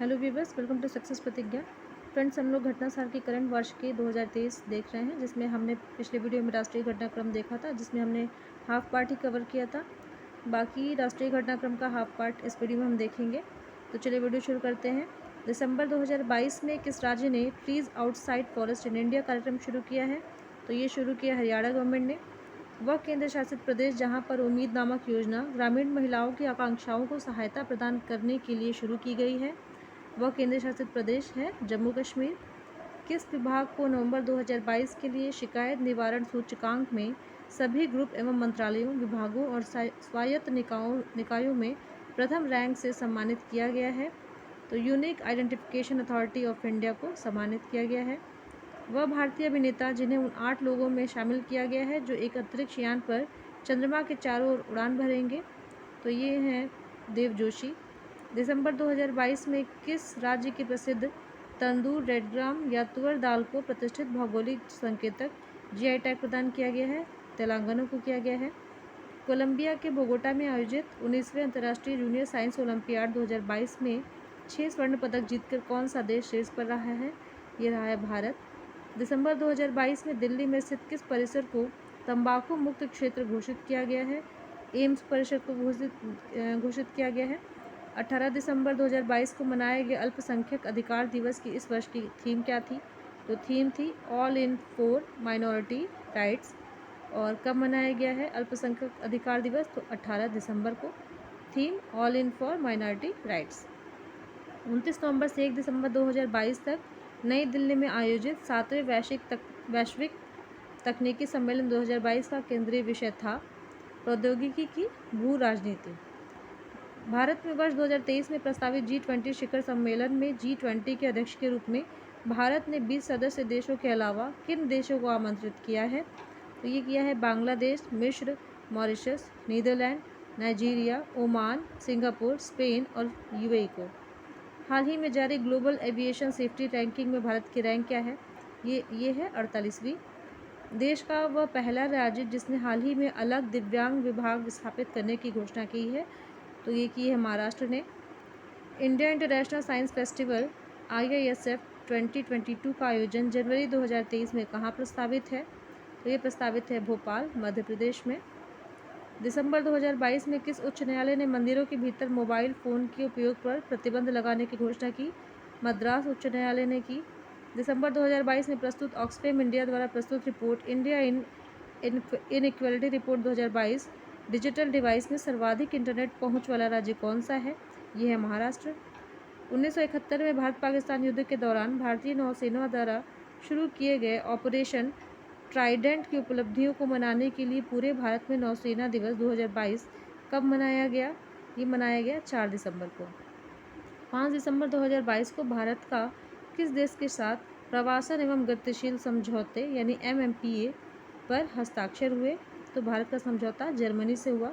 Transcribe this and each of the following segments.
Hello viewers, welcome to success Pratigya. Friends, हम लोग घटनासार की करंट वर्ष के 2023 देख रहे हैं, जिसमें हमने पिछले वीडियो में राष्ट्रीय घटनाक्रम देखा था, जिसमें हमने हाफ पार्ट ही कवर किया था। बाकी राष्ट्रीय घटनाक्रम का हाफ पार्ट इस वीडियो में हम देखेंगे। तो चलिए वीडियो शुरू करते हैं। दिसंबर 2022 में किस राज्य ने trees outside forest in India कार्यक्रम शुरू किया है? तो ये शुरू किया हरियाणा गवर्नमेंट ने। वह केंद्र शासित प्रदेश जहां पर उम्मीद नामक योजना ग्रामीण महिलाओं की आकांक्षाओं को सहायता प्रदान करने के लिए शुरू की गई है, वह केंद्र शासित प्रदेश है जम्मू कश्मीर। किस विभाग को नवंबर 2022 के लिए शिकायत निवारण सूचकांक में सभी ग्रुप एवं मंत्रालयों, विभागों और स्वायत्त निकायों में प्रथम रैंक से सम्मानित किया गया है? तो unique identification authority of India को सम्मानित किया गया है। वह भारतीय अभिनेता जिन्हें उन 8 लोगों में शामिल किया गया है जो एक अंतरिक्ष यान पर चंद्रमा के चारों ओर उड़ान भरेंगे, तो ये हैं देव जोशी। दिसंबर 2022 में किस राज्य की प्रसिद्ध तंदूर रेड ग्राम या तुअर दाल को प्रतिष्ठित भौगोलिक संकेतक जीआई टैग प्रदान किया गया है? तेलंगाना को किया गया है। कोलंबिया के बोगोटा में आयोजित 19वें अंतर्राष्ट्रीय जूनियर साइंस ओलंपियाड 2022 में 6 स्वर्ण पदक जीतकर कौन सा देश शीर्ष पर रहा है? ये रहा है भारत। दिसंबर 2022 में दिल्ली में स्थित किस परिसर को तंबाकू मुक्त क्षेत्र घोषित किया गया है? एम्स परिसर को घोषित किया गया है। 18 दिसंबर 2022 को मनाए गए अल्पसंख्यक अधिकार दिवस की इस वर्ष की थीम क्या थी? तो थीम थी all in for minority rights. और कब मनाया गया है अल्पसंख्यक अधिकार दिवस? तो 18 दिसंबर को। Theme all in for minority rights. 29 नवंबर से 1 दिसंबर 2022 तक नई दिल्ली में आयोजित 7वें वैश्विक तकनीकी सम्मेलन 2022 का केंद्रीय विषय था प्रौद्योगिकी की भू राजनीति। भारत में वर्ष 2023 में प्रस्तावित G20 शिखर सम्मेलन में G20 के अध्यक्ष के रूप में भारत ने 20 सदस्य देशों के अलावा किन देशों को आमंत्रित किया है? तो ये किया है बांग्लादेश, मिस्र, Mauritius, Netherland, Nigeria, Oman, Singapore, Spain और यूएई को। हाल ही में जारी ग्लोबल एविएशन सेफ्टी रैंकिंग में भारत की रैंक क्या है? ये है 48वीं। देश का वह पहला राज्य जिसने हाल ही में अलग दिव्यांग विभाग स्थापित करने की घोषणा की है, तो ये की है महाराष्ट्र ने। India international science festival IISF 2022 का आयोजन जनवरी 2023 में कहाँ प्रस्तावित है? तो ये प्रस्तावित है भोपाल, मध्य प्रदेश में। दिसंबर 2022 में किस उच्च न्यायालय ने मंदिरों के भीतर मोबाइल फ़ोन के उपयोग पर प्रतिबंध लगाने की घोषणा की? मद्रास उच्च न्यायालय ने की। दिसंबर 2022 में प्रस्तुत ऑक्सफैम इंडिया द्वारा प्रस्तुत report India inequality report 2022 digital device में सर्वाधिक इंटरनेट पहुंच वाला राज्य कौन सा है? ये है महाराष्ट्र। 1971 में भारत पाकिस्तान युद्ध के दौरान भारतीय नौसेना द्वारा शुरू किए गए ऑपरेशन ट्राइडेंट की उपलब्धियों को मनाने के लिए पूरे भारत में नौसेना दिवस 2022 कब मनाया गया? ये मनाया गया 4 दिसंबर को। 5 दिसंबर 2022 को भारत का किस देश के साथ प्रवासन एवं गतिशील समझौते यानी MMPA पर हस्ताक्षर हुए? तो भारत का समझौता जर्मनी से हुआ।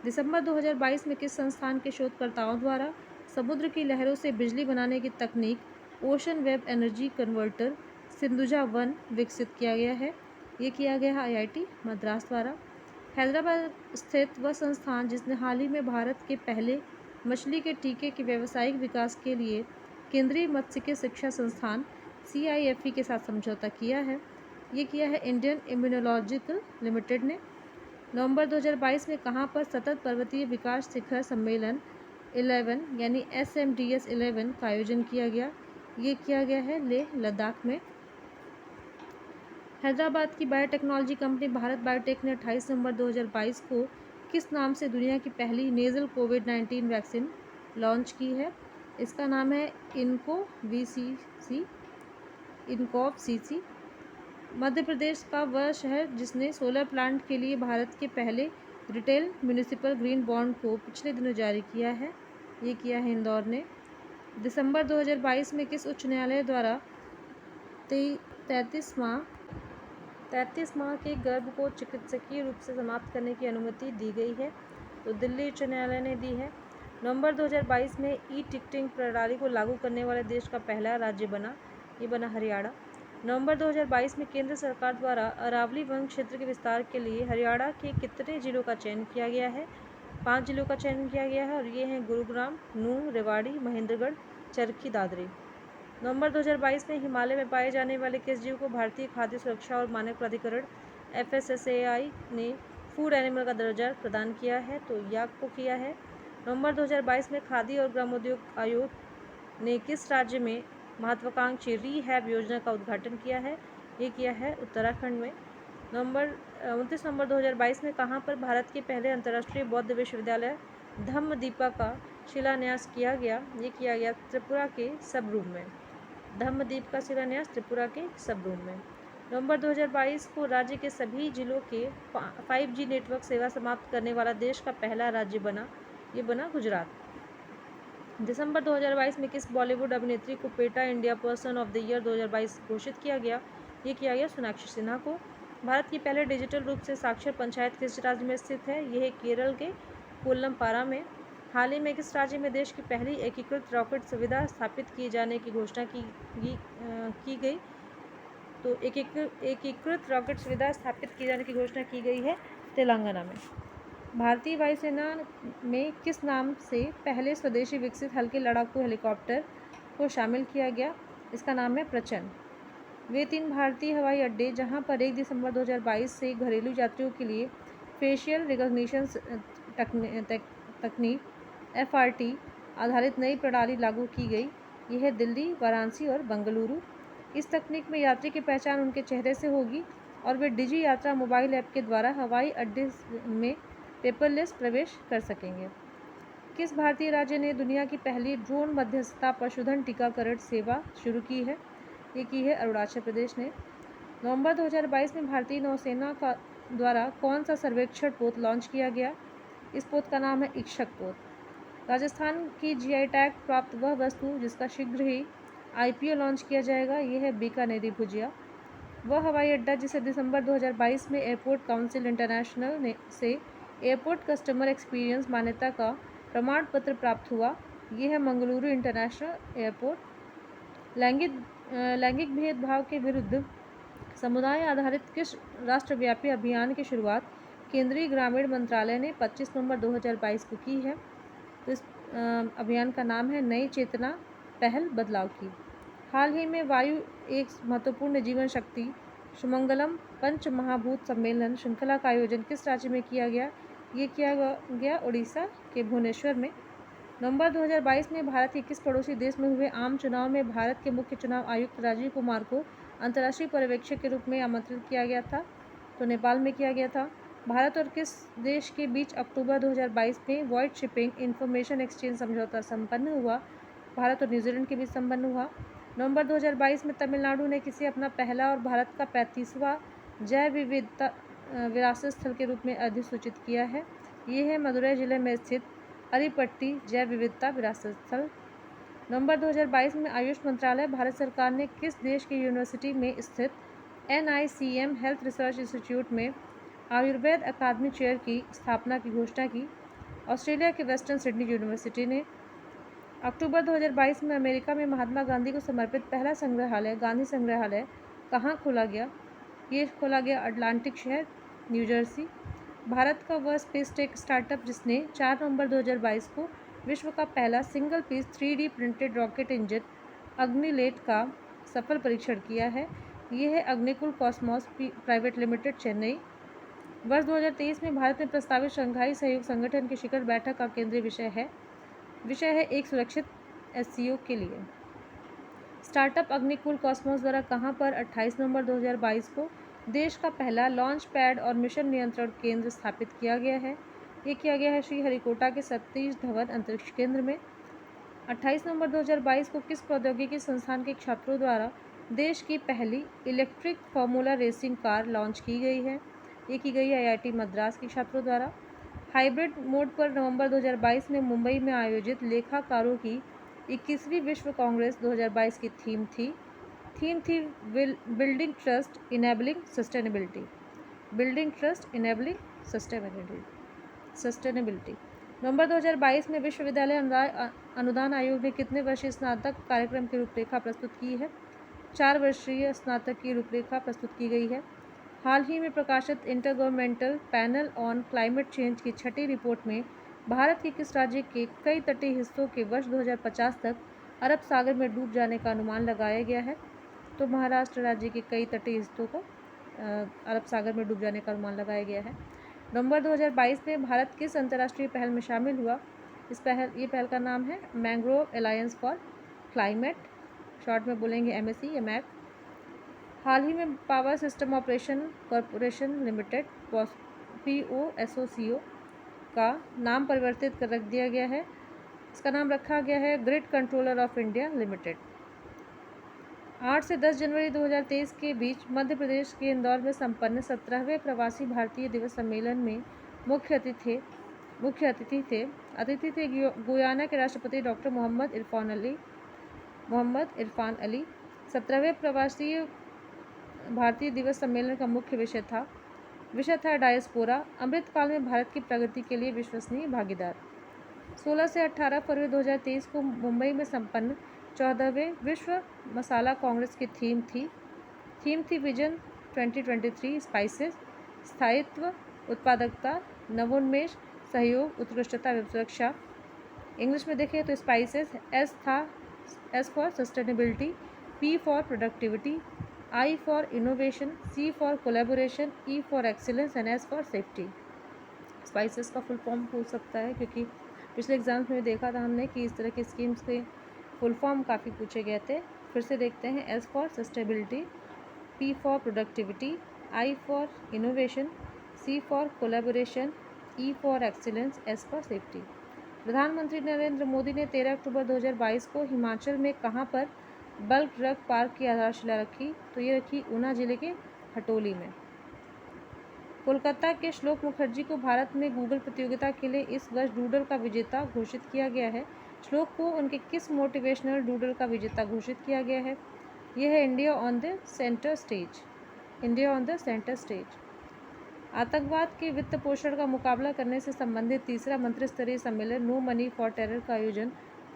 दिसंबर 2022 में किस संस्थान के शोधकर्ताओं द्वारा समुद्र की लहरों से बिजली बनाने की तकनीक ocean web energy converter Sindhuja 1 विकसित किया गया है? ये किया गया है IIT मद्रास द्वारा। हैदराबाद स्थित वह संस्थान जिसने हाल ही में भारत के पहले मछली के टीके के व्यावसायिक विकास के लिए केंद्रीय मत्स्यिकी शिक्षा संस्थान CIFE के साथ समझौता किया है, ये किया है इंडियन इम्यूनोलॉजिकल लिमिटेड ने। नवंबर 2022 में कहाँ पर सतत पर्वतीय विकास शिखर सम्मेलन 11 यानी SMDS 11 का आयोजन किया गया? ये किया गया है लेह लद्दाख में। हैदराबाद की बायोटेक्नोलॉजी कंपनी भारत बायोटेक ने 28 नवंबर 2022 को किस नाम से दुनिया की पहली नेज़ल कोविड-19 वैक्सीन लॉन्च की है? इसका नाम है इनकॉव CC। मध्य प्रदेश का वह शहर जिसने सोलर प्लांट के लिए भारत के पहले रिटेल म्यूनिसिपल ग्रीन बॉन्ड को पिछले दिनों जारी किया है? ये किया है इंदौर ने। दिसंबर 2022 में किस उच्च न्यायालय द्वारा 33 माह के गर्भ को चिकित्सकीय रूप से समाप्त करने की अनुमति दी गई है? तो दिल्ली उच्च न्यायालय ने दी है। नवंबर 2022 में टिकटिंग प्रणाली को लागू करने वाले देश का पहला राज्य बना, ये बना हरियाणा। नवंबर 2022 में केंद्र सरकार द्वारा अरावली वन क्षेत्र के विस्तार के लिए हरियाणा के कितने जिलों का चयन किया गया है? 5 जिलों का चयन किया गया है और ये हैं गुरुग्राम, नूंह, रेवाड़ी, महेंद्रगढ़, चरखी दादरी। नवंबर 2022 में हिमालय में पाए जाने वाले किस जीव को भारतीय खाद्य सुरक्षा और मानक प्राधिकरण FSSAI ने फूड एनिमल का दर्जा प्रदान किया है? तो याक को किया है। नवंबर 2022 में खादी और ग्रामोद्योग आयोग ने किस राज्य में महत्वाकांक्षी रीहैब योजना का उद्घाटन किया है? ये किया है उत्तराखंड में। 29 नवंबर 2022 में कहाँ पर भारत के पहले अंतर्राष्ट्रीय बौद्ध विश्वविद्यालय धम्मदीपा का शिलान्यास किया गया? ये किया गया त्रिपुरा के सबरूम में। धम्मदीप का शिलान्यास त्रिपुरा के सबरूम में। नवंबर 2022 को राज्य के सभी जिलों के 5G नेटवर्क सेवा समाप्त करने वाला देश का पहला राज्य बना। ये बना गुजरात। दिसंबर 2022 में किस बॉलीवुड अभिनेत्री को PETA India person of the year 2022 घोषित किया गया? ये किया गया सोनाक्षी सिन्हा को। भारत की पहले डिजिटल रूप से साक्षर पंचायत किस राज्य में स्थित है? यह है केरल के कोल्लमपारा में। हाल ही में किस राज्य में देश की पहली एकीकृत रॉकेट सुविधा स्थापित किए जाने की घोषणा की गई? तो एकीकृत रॉकेट सुविधा स्थापित किए जाने की घोषणा की गई है तेलंगाना में। भारतीय वायुसेना में किस नाम से पहले स्वदेशी विकसित हल्के लड़ाकू हेलीकॉप्टर को शामिल किया गया? इसका नाम है प्रचंड। वे 3 भारतीय हवाई अड्डे जहां पर 1 दिसंबर 2022 से घरेलू यात्रियों के लिए फेशियल रिकॉग्निशन तकनीक FRT आधारित नई प्रणाली लागू की गई। यह है दिल्ली, वाराणसी और बेंगलुरु। इस तकनीक में यात्री की पहचान उनके चेहरे से होगी और वे डिजी यात्रा मोबाइल ऐप के द्वारा हवाई अड्डे में पेपरलेस प्रवेश कर सकेंगे। किस भारतीय राज्य ने दुनिया की पहली ड्रोन मध्यस्थता पशुधन टीकाकरण सेवा शुरू की है? ये की है अरुणाचल प्रदेश ने। नवंबर 2022 में भारतीय नौसेना का द्वारा कौन सा सर्वेक्षण पोत लॉन्च किया गया? इस पोत का नाम है इक्षक पोत। राजस्थान की GI टैग प्राप्त वह वस्तु जिसका शीघ्र ही IPO लॉन्च किया जाएगा, ये है बीकानेरी भुजिया। वह हवाई अड्डा जिसे दिसंबर 2022 में एयरपोर्ट काउंसिल इंटरनेशनल से एयरपोर्ट कस्टमर एक्सपीरियंस मान्यता का प्रमाण पत्र प्राप्त हुआ, ये है मंगलुरु इंटरनेशनल एयरपोर्ट। लैंगिक भेदभाव के विरुद्ध समुदाय आधारित किस राष्ट्रव्यापी अभियान की शुरुआत केंद्रीय ग्रामीण मंत्रालय ने 25 नवंबर 2022 को की है? तो इस अभियान का नाम है नई चेतना पहल बदलाव की। हाल ही में वायु एक महत्वपूर्ण जीवन शक्ति सुमंगलम पंच महाभूत सम्मेलन श्रृंखला का आयोजन किस राज्य में किया गया? ये किया गया उड़ीसा के भुवनेश्वर में। नवंबर 2022 में भारत के किस पड़ोसी देश में हुए आम चुनाव में भारत के मुख्य चुनाव आयुक्त राजीव कुमार को अंतर्राष्ट्रीय पर्यवेक्षक के रूप में आमंत्रित किया गया था? तो नेपाल में किया गया था। भारत और किस देश के बीच अक्टूबर 2022 में वॉइड शिपिंग इंफॉर्मेशन एक्सचेंज समझौता संपन्न हुआ? भारत और न्यूजीलैंड के बीच संपन्न हुआ। नवंबर 2022 में तमिलनाडु ने किसे अपना पहला और भारत का 35वां जैव विविधता विरासत स्थल के रूप में अधिसूचित किया है? ये है मदुरई जिले में स्थित अरिपट्टी जैव विविधता विरासत स्थल। नवंबर 2022 में आयुष मंत्रालय भारत सरकार ने किस देश की यूनिवर्सिटी में स्थित NICM हेल्थ रिसर्च इंस्टीट्यूट में आयुर्वेद अकादमी चेयर की स्थापना की घोषणा की? ऑस्ट्रेलिया के वेस्टर्न सिडनी यूनिवर्सिटी ने। अक्टूबर 2022 में अमेरिका में महात्मा गांधी को समर्पित पहला संग्रहालय गांधी संग्रहालय कहाँ खोला गया? ये खोला गया अटलांटिक शहर न्यू जर्सी। भारत का वह स्पेस टेक स्टार्टअप जिसने 4 नवंबर 2022 को विश्व का पहला single piece 3D printed rocket engine Agnilet का सफल परीक्षण किया है, ये है Agnikul Cosmos private limited Chennai. वर्ष 2023 में भारत में प्रस्तावित शंघाई सहयोग संगठन की शिखर बैठक का केंद्रीय विषय है एक सुरक्षित SCO के लिए। स्टार्टअप अग्निकुल कॉस्मोस द्वारा कहां पर 28 नवंबर 2022 को देश का पहला लॉन्च पैड और मिशन नियंत्रण केंद्र स्थापित किया गया है? ये किया गया है श्रीहरिकोटा के सतीश धवन अंतरिक्ष केंद्र में। 28 नवंबर 2022 को किस प्रौद्योगिकी संस्थान के छात्रों द्वारा देश की पहली electric formula racing car launch की गई है? ये की गई है IIT मद्रास के छात्रों द्वारा। हाइब्रिड मोड पर नवंबर 2022 में मुंबई में आयोजित लेखाकारों की 21वीं विश्व कांग्रेस 2022 की थीम थी building trust enabling sustainability. Building trust enabling sustainability. नवंबर 2022 में विश्वविद्यालय अनुदान आयोग ने कितने वर्षीय स्नातक कार्यक्रम की रूपरेखा प्रस्तुत की है? 4 वर्षीय स्नातक की रूपरेखा प्रस्तुत की गई है। हाल ही में प्रकाशित intergovernmental panel on climate change की 6ठी रिपोर्ट में भारत के किस राज्य के कई तटीय हिस्सों के वर्ष 2050 तक अरब सागर में डूब जाने का अनुमान लगाया गया है। तो महाराष्ट्र राज्य के कई तटीय हिस्सों को अरब सागर में डूब जाने का अनुमान लगाया गया है। नवंबर 2022 में भारत किस अंतर्राष्ट्रीय पहल में शामिल हुआ? ये पहल का नाम है mangrove alliance for climate, short में बोलेंगे MSC या मैक। हाल ही में power system operation corporation limited POSOCO का नाम परिवर्तित कर रख दिया गया है। इसका नाम रखा गया है grid controller of India limited. 8 से 10 जनवरी 2023 के बीच मध्य प्रदेश के इंदौर में संपन्न 17वें प्रवासी भारतीय दिवस सम्मेलन में मुख्य अतिथि थे गुयाना के राष्ट्रपति डॉक्टर मोहम्मद इरफान अली। 17वें प्रवासी भारतीय दिवस सम्मेलन का मुख्य विषय था डायस्पोरा, अमृतकाल में भारत की प्रगति के लिए विश्वसनीय भागीदार। 16 से 18 फरवरी 2023 को मुंबई में संपन्न 14वें विश्व मसाला कांग्रेस की थीम थी विजन 2023, स्पाइसेस, स्थायित्व, उत्पादकता, नवोन्मेष, सहयोग, उत्कृष्टता एवं सुरक्षा। इंग्लिश में देखें तो spices S for sustainability, P for productivity, I for innovation, C for collaboration, E for excellence and S for safety. Spices का फुल फॉर्म हो सकता है, क्योंकि पिछले एग्जाम्स में देखा था हमने कि इस तरह के स्कीम्स के फुल फॉर्म काफ़ी पूछे गए थे। फिर से देखते हैं। S for sustainability, P for productivity, I for innovation, C for collaboration, E for excellence, S for safety. प्रधानमंत्री नरेंद्र मोदी ने 13 अक्टूबर 2022 को हिमाचल में कहां पर बल्क ड्रग पार्क की आधारशिला रखी? तो ये रखी ऊना जिले के हटोली में। कोलकाता के श्लोक मुखर्जी को भारत में गूगल प्रतियोगिता के लिए इस वर्ष डूडल का विजेता घोषित किया गया है। श्लोक को उनके किस मोटिवेशनल डूडल का विजेता घोषित किया गया है? यह है India on the centre stage. आतंकवाद के वित्त पोषण का मुकाबला करने से संबंधित तीसरा मंत्रिस्तरीय सम्मेलन नो मनी फॉर टेरर का आयोजन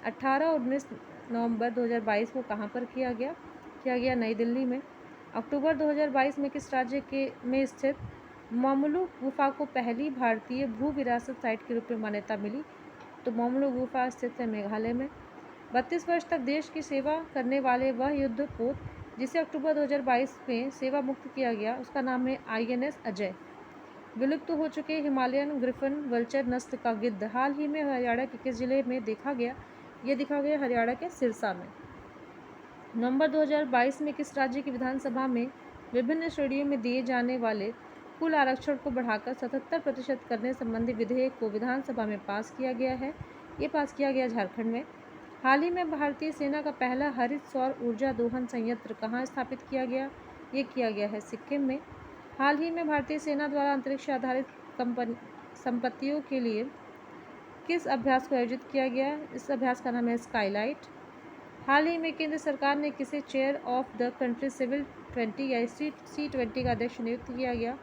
18 और 19 नवंबर 2022 को कहां पर किया गया नई दिल्ली में। अक्टूबर 2022 में किस राज्य में स्थित मोमलू गुफा को पहली भारतीय भू विरासत साइट के रूप में मान्यता मिली? तो मोमलू गुफा स्थित है मेघालय में। 32 वर्ष तक देश की सेवा करने वाले वह युद्धपोत जिसे अक्टूबर 2022 में सेवा मुक्त किया गया, उसका नाम है INS अजय। विलुप्त हो चुके हिमालयन ग्रिफन वल्चर नस्ल का गिद्ध हाल ही में हरियाणा के किस जिले में देखा गया? ये दिखा गया हरियाणा के सिरसा में। नवंबर 2022 में किस राज्य की विधानसभा में विभिन्न श्रेणियों में दिए जाने वाले कुल आरक्षण को बढ़ाकर 77% करने संबंधी विधेयक को विधानसभा में पास किया गया है? ये पास किया गया झारखंड में। हाल ही में भारतीय सेना का पहला हरित सौर ऊर्जा दोहन संयंत्र कहाँ स्थापित किया गया? ये किया गया है सिक्किम में। हाल ही में भारतीय सेना द्वारा अंतरिक्ष आधारित संपत्तियों के लिए किस अभ्यास को आयोजित किया गया? इस अभ्यास का नाम है स्काईलाइट। हाल ही में केंद्र सरकार ने किसे chair of the country civil 20 या C20 का अध्यक्ष नियुक्त किया गया?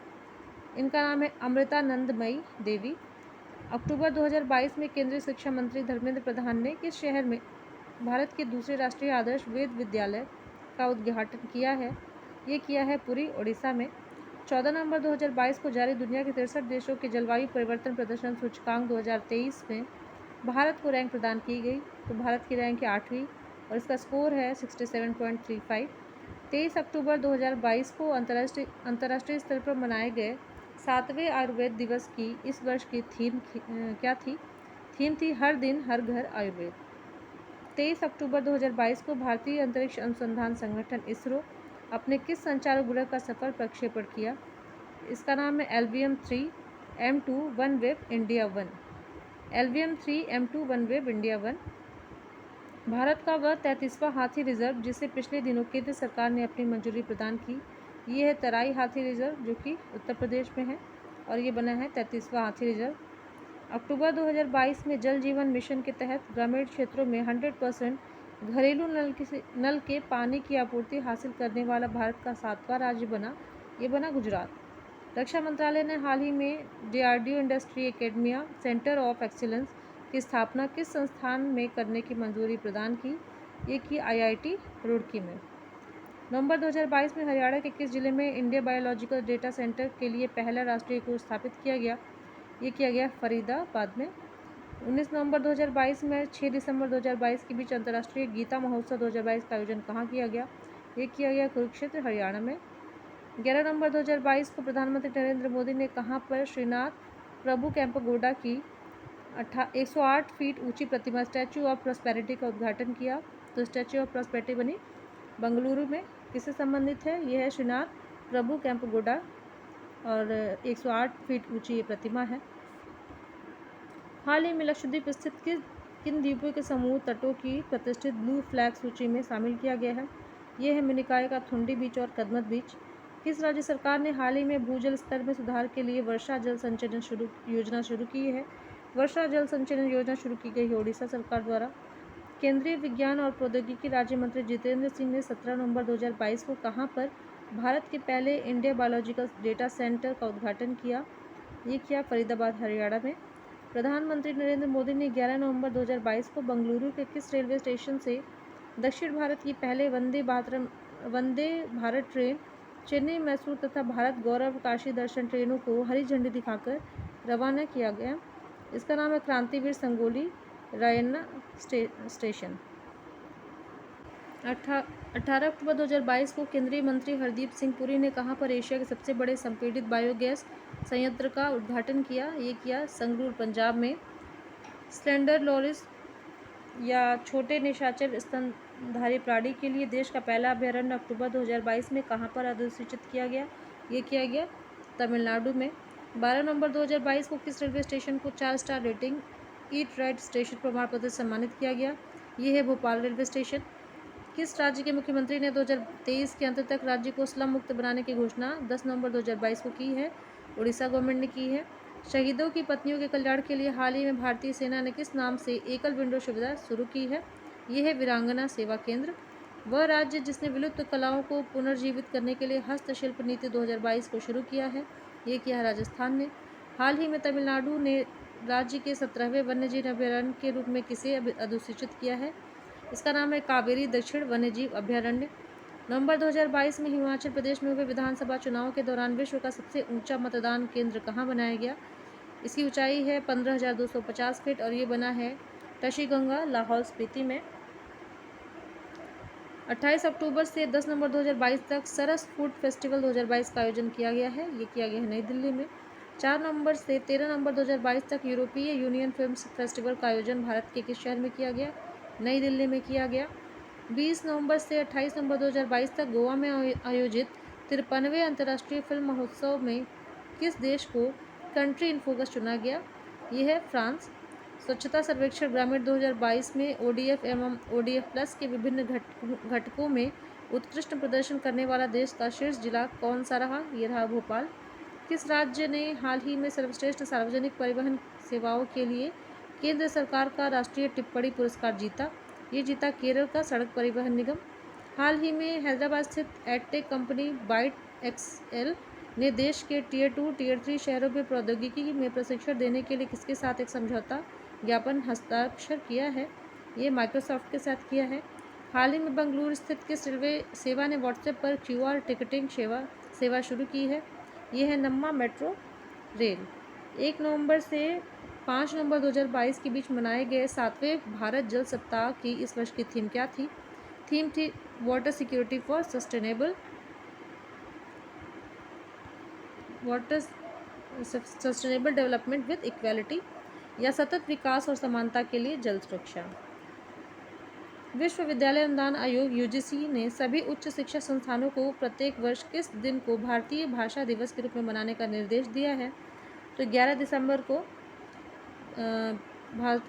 इनका नाम है अमृतानंदमयी देवी। अक्टूबर 2022 में केंद्रीय शिक्षा मंत्री धर्मेंद्र प्रधान ने किस शहर में भारत के दूसरे राष्ट्रीय आदर्श वेद विद्यालय का उद्घाटन किया है? ये किया है पुरी, ओडिशा में। 14 नवंबर 2022 को जारी दुनिया के 63 देशों के जलवायु परिवर्तन प्रदर्शन सूचकांक 2023 में भारत को रैंक प्रदान की गई। तो भारत की रैंक है 8वीं और इसका स्कोर है 67.35। 23 अक्टूबर 2022 को अंतर्राष्ट्रीय स्तर पर मनाए गए 7वें आयुर्वेद दिवस की इस वर्ष की थीम क्या थी? थीम थी हर दिन हर घर आयुर्वेद। 23 अक्टूबर 2022 को भारतीय अंतरिक्ष अनुसंधान संगठन इसरो अपने किस संचार उपग्रह का सफल प्रक्षेपण किया? इसका नाम है LVM-3 M2 OneWeb India 1। LVM-3 M2 OneWeb India 1 Bharat का वह 33वां हाथी रिजर्व जिसे पिछले दिनों केंद्र सरकार ने अपनी मंजूरी प्रदान की, ये है तराई हाथी रिजर्व जो कि उत्तर प्रदेश में है और ये बना है 33वां हाथी रिजर्व। अक्टूबर 2022 में जल जीवन मिशन के तहत ग्रामीण क्षेत्रों में 100% घरेलू नल के पानी की आपूर्ति हासिल करने वाला भारत का 7वां राज्य बना गुजरात। रक्षा मंत्रालय ने हाल ही में DRDO industry academia centre of excellence की स्थापना किस संस्थान में करने की मंजूरी प्रदान की? ये की IIT रुड़की में। नवंबर 2022 में हरियाणा के किस जिले में इंडिया बायोलॉजिकल डेटा सेंटर के लिए पहला राष्ट्रीय कोष स्थापित किया गया? ये किया गया फरीदाबाद में। 19 नवंबर 2022 में 6 दिसंबर 2022 के बीच अंतर्राष्ट्रीय गीता महोत्सव 2022 का आयोजन कहाँ किया गया? ये किया गया कुरुक्षेत्र, हरियाणा में। 11 नवंबर 2022 को प्रधानमंत्री नरेंद्र मोदी ने कहाँ पर श्रीनाथ प्रभु कैंपगोडा की 108 फीट ऊंची प्रतिमा स्टैचू ऑफ प्रॉस्पेरिटी का उद्घाटन किया? तो स्टैचू ऑफ प्रॉस्पेरिटी बनी बेंगलुरु में। किससे संबंधित है? यह है श्रीनाथ प्रभु कैंपगोडा और 108 फीट ऊंची ये प्रतिमा है। हाल ही में लक्षद्वीप स्थित किन द्वीपों के समूह तटों की प्रतिष्ठित ब्लू फ्लैग सूची में शामिल किया गया है? ये है मिनिकॉय का थुंडी बीच और कदमत बीच। किस राज्य सरकार ने हाल ही में भूजल स्तर में सुधार के लिए वर्षा जल संचयन योजना शुरू की है? वर्षा जल संचयन योजना शुरू की गई है उड़ीसा सरकार द्वारा। केंद्रीय विज्ञान और प्रौद्योगिकी राज्य मंत्री जितेंद्र सिंह ने 17 नवंबर 2022 को कहाँ पर भारत के पहले इंडिया बायोलॉजिकल डेटा सेंटर का उद्घाटन किया? ये किया फरीदाबाद, हरियाणा में। प्रधानमंत्री नरेंद्र मोदी ने 11 नवंबर 2022 को बेंगलुरु के किस रेलवे स्टेशन से दक्षिण भारत की पहले वंदे भारत ट्रेन चेन्नई, मैसूर तथा भारत गौरव काशी दर्शन ट्रेनों को हरी झंडी दिखाकर रवाना किया गया? इसका नाम है क्रांतिवीर संगोली रायन्ना स्टेशन। 18 अक्टूबर 2022 को केंद्रीय मंत्री हरदीप सिंह पुरी ने कहाँ पर एशिया के सबसे बड़े संपीड़ित बायोगैस संयंत्र का उद्घाटन किया? ये किया संगरूर, पंजाब में। स्लेंडर लॉरिस या छोटे निशाचर स्तनधारी प्राणी के लिए देश का पहला अभयारण्य अक्टूबर 2022 में कहाँ पर अधिसूचित किया गया? ये किया गया तमिलनाडु में। 12 नवंबर 2022 को किस रेलवे स्टेशन को 4 star rating eat right station प्रमाण पत्र से सम्मानित किया गया? ये है भोपाल रेलवे स्टेशन। किस राज्य के मुख्यमंत्री ने 2023 के अंत तक राज्य को स्लम मुक्त बनाने की घोषणा 10 नवंबर 2022 को की है? उड़ीसा गवर्नमेंट ने की है। शहीदों की पत्नियों के कल्याण के लिए हाल ही में भारतीय सेना ने किस नाम से एकल विंडो सुविधा शुरू की है? यह है वीरांगना सेवा केंद्र। वह राज्य जिसने विलुप्त कलाओं को पुनर्जीवित करने के लिए हस्तशिल्प नीति 2022 को शुरू किया है? ये किया है राजस्थान ने। हाल ही में तमिलनाडु ने राज्य के 17वें वन्यजीव अभयारण्य के रूप में किसे अधिसूचित किया है? इसका नाम है कावेरी दक्षिण वन्यजीव अभयारण्य। नवंबर 2022 में हिमाचल प्रदेश में हुए विधानसभा चुनाव के दौरान विश्व का सबसे ऊंचा मतदान केंद्र कहाँ बनाया गया? इसकी ऊंचाई है 15,250 फीट और ये बना है टशीगंगा, लाहौल स्पीति में। 28 अक्टूबर से 10 नवंबर 2022 तक सरस फूड फेस्टिवल 2022 का आयोजन किया गया है। ये किया गया है नई दिल्ली में। 4 नवंबर से 13 नवंबर 2022 तक यूरोपीय यूनियन फिल्म फेस्टिवल का आयोजन भारत के किस शहर में किया गया? नई दिल्ली में किया गया। 20 नवंबर से 28 नवंबर 2022 तक गोवा में आयोजित 53वें अंतर्राष्ट्रीय फिल्म महोत्सव में किस देश को कंट्री इन फोकस चुना गया? ये है फ्रांस। स्वच्छता सर्वेक्षण ग्रामीण 2022 में ODF एवं ODF प्लस के विभिन्न घटकों में उत्कृष्ट प्रदर्शन करने वाला देश का शीर्ष जिला कौन सा रहा? ये रहा भोपाल। किस राज्य ने हाल ही में सर्वश्रेष्ठ सार्वजनिक परिवहन सेवाओं के लिए केंद्र सरकार का राष्ट्रीय टिप्पणी पुरस्कार जीता? ये जीता केरल का सड़क परिवहन निगम। हाल ही में हैदराबाद स्थित एडटेक कंपनी बाइट एक्सएल ने देश के टियर 2, टियर 3 शहरों में प्रौद्योगिकी में प्रशिक्षण देने के लिए किसके साथ एक समझौता ज्ञापन हस्ताक्षर किया है? ये माइक्रोसॉफ्ट के साथ किया है। हाल ही में बेंगलुरु स्थित किस रेलवे सेवा ने व्हाट्सएप पर QR टिकटिंग सेवा शुरू की है? ये है नम्मा मेट्रो रेल। 1 नवंबर से 5 नवंबर 2022 के बीच मनाए गए 7वें भारत जल सप्ताह की इस वर्ष की थीम क्या थी? थीम थी water security for sustainable development with equality, या सतत विकास और समानता के लिए जल सुरक्षा। विश्वविद्यालय अनुदान आयोग UGC ने सभी उच्च शिक्षा संस्थानों को प्रत्येक वर्ष किस दिन को भारतीय भाषा दिवस के रूप में मनाने का निर्देश दिया है? तो 11 दिसंबर को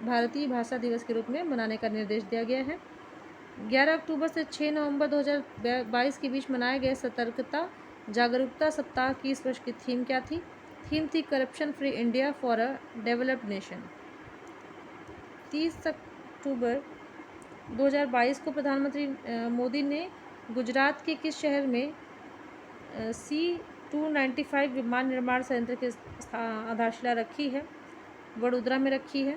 भारतीय भाषा दिवस के रूप में मनाने का निर्देश दिया गया है। 11 अक्टूबर से 6 नवंबर 2022 के बीच मनाए गए सतर्कता जागरूकता सप्ताह की इस वर्ष की थीम क्या थी? थीम थी corruption free India for a developed nation. 30 अक्टूबर 2022 को प्रधानमंत्री मोदी ने गुजरात के किस शहर में C295 विमान निर्माण संयंत्र की आधारशिला रखी है? वडोदरा में रखी है।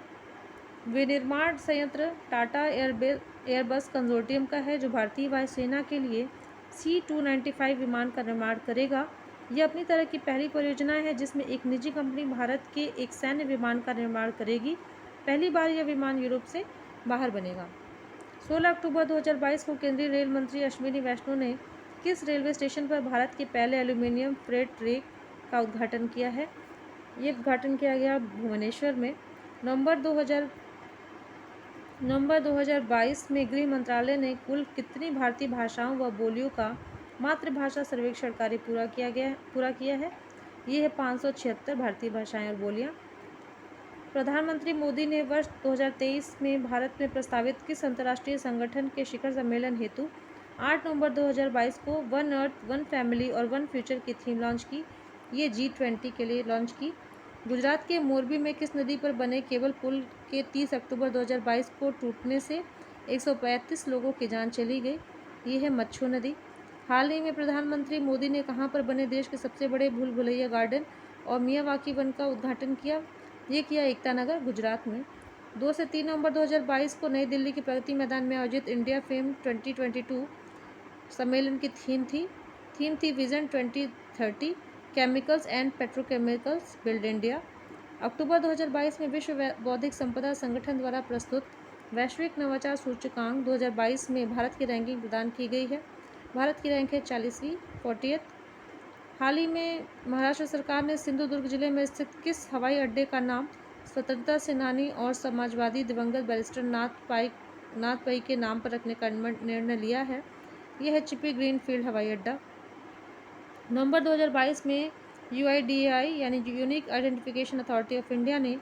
विनिर्माण संयंत्र टाटा एयरबस कंसोर्टियम का है जो भारतीय वायुसेना के लिए C295 विमान का निर्माण करेगा। यह अपनी तरह की पहली परियोजना है जिसमें एक निजी कंपनी भारत के एक सैन्य विमान का निर्माण करेगी। पहली बार यह विमान यूरोप से बाहर बनेगा। 16 अक्टूबर 2022 को केंद्रीय रेल मंत्री अश्विनी वैष्णव ने किस रेलवे स्टेशन पर भारत के पहले एल्यूमीनियम फ्रेट ट्रेक का उद्घाटन किया है? ये उद्घाटन किया गया भुवनेश्वर में। नवंबर 2022 में गृह मंत्रालय ने कुल कितनी भारतीय भाषाओं व बोलियों का मातृभाषा सर्वेक्षण कार्य पूरा किया है? ये है 576 भारतीय भाषाएं और बोलियां। प्रधानमंत्री मोदी ने वर्ष 2023 में भारत में प्रस्तावित किस अंतर्राष्ट्रीय संगठन के शिखर सम्मेलन हेतु 8 नवंबर 2022 को वन अर्थ, वन फैमिली और वन फ्यूचर की थीम लॉन्च की? ये G20 के लिए लॉन्च की। गुजरात के मोरबी में किस नदी पर बने केबल पुल के 30 अक्टूबर 2022 को टूटने से 135 लोगों की जान चली गई? ये है मच्छू नदी। हाल ही में प्रधानमंत्री मोदी ने कहां पर बने देश के सबसे बड़े भूल भुलैया गार्डन और मियावाकी वन का उद्घाटन किया? ये किया एकता नगर, गुजरात में। 2 से 3 नवंबर 2022 को नई दिल्ली के प्रगति मैदान में आयोजित इंडिया फेम 2022 सम्मेलन की थीम थी vision 2030 chemicals and petrochemicals build India. अक्टूबर 2022 में विश्व बौद्धिक संपदा संगठन द्वारा प्रस्तुत वैश्विक नवाचार सूचकांक 2022 में भारत की रैंकिंग प्रदान की गई है। भारत की रैंक है 40वीं 40th। हाल ही में महाराष्ट्र सरकार ने सिंधुदुर्ग जिले में स्थित किस हवाई अड्डे का नाम स्वतंत्रता सेनानी और समाजवादी दिवंगत बैरिस्टर नाथ पई के नाम पर रखने का निर्णय लिया है? यह है चिपी ग्रीनफील्ड हवाई अड्डा। नवंबर 2022 में UIDAI यानी unique identification authority of India ने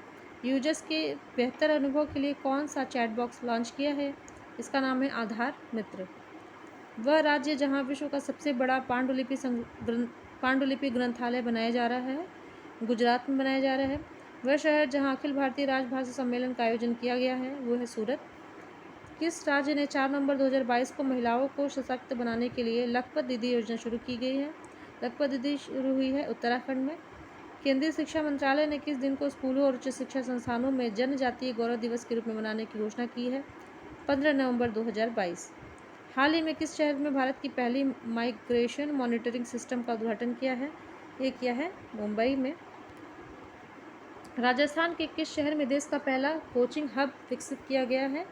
यूजर्स के बेहतर अनुभव के लिए कौन सा चैट बॉक्स लॉन्च किया है? इसका नाम है आधार मित्र। वह राज्य जहां विश्व का सबसे बड़ा पांडुलिपि ग्रंथालय बनाया जा रहा है, गुजरात में बनाया जा रहा है। वह शहर जहां अखिल भारतीय राजभाषा सम्मेलन का आयोजन किया गया है, वो है सूरत। किस राज्य ने 4 नवंबर 2022 को महिलाओं को सशक्त बनाने के लिए लखपत दीदी योजना शुरू की गई है? लखपत दीदी शुरू हुई है उत्तराखंड में। केंद्रीय शिक्षा मंत्रालय ने किस दिन को स्कूलों और उच्च शिक्षा संस्थानों में जनजातीय गौरव दिवस के रूप में मनाने की घोषणा की है? 15 नवंबर 2022। हाल ही में किस शहर में भारत की पहली माइग्रेशन मॉनिटरिंग सिस्टम का उद्घाटन किया है? ये किया है मुंबई में। राजस्थान के किस शहर में देश का पहला कोचिंग हब विकसित किया गया है?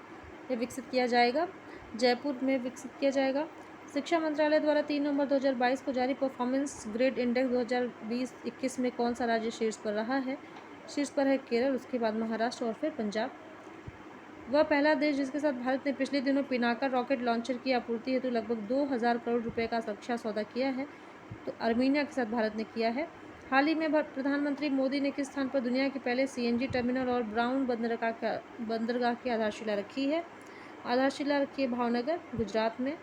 यह विकसित किया जाएगा जयपुर में विकसित किया जाएगा। शिक्षा मंत्रालय द्वारा 3 नवंबर 2022 को जारी परफॉर्मेंस ग्रेड इंडेक्स 2020-21 में कौन सा राज्य शीर्ष पर रहा है? शीर्ष पर है केरल, उसके बाद महाराष्ट्र और फिर पंजाब। वह पहला देश जिसके साथ भारत ने पिछले दिनों पिनाका रॉकेट लॉन्चर की आपूर्ति हेतु लगभग 2000 करोड़ रुपए का रक्षा सौदा किया है, तो अर्मीनिया के साथ भारत ने किया है। हाल ही में प्रधानमंत्री मोदी ने किस स्थान पर दुनिया के पहले CNG टर्मिनल और ब्राउन बंदरगाह की आधारशिला रखी है? आधारशिला रखी है भावनगर, गुजरात में।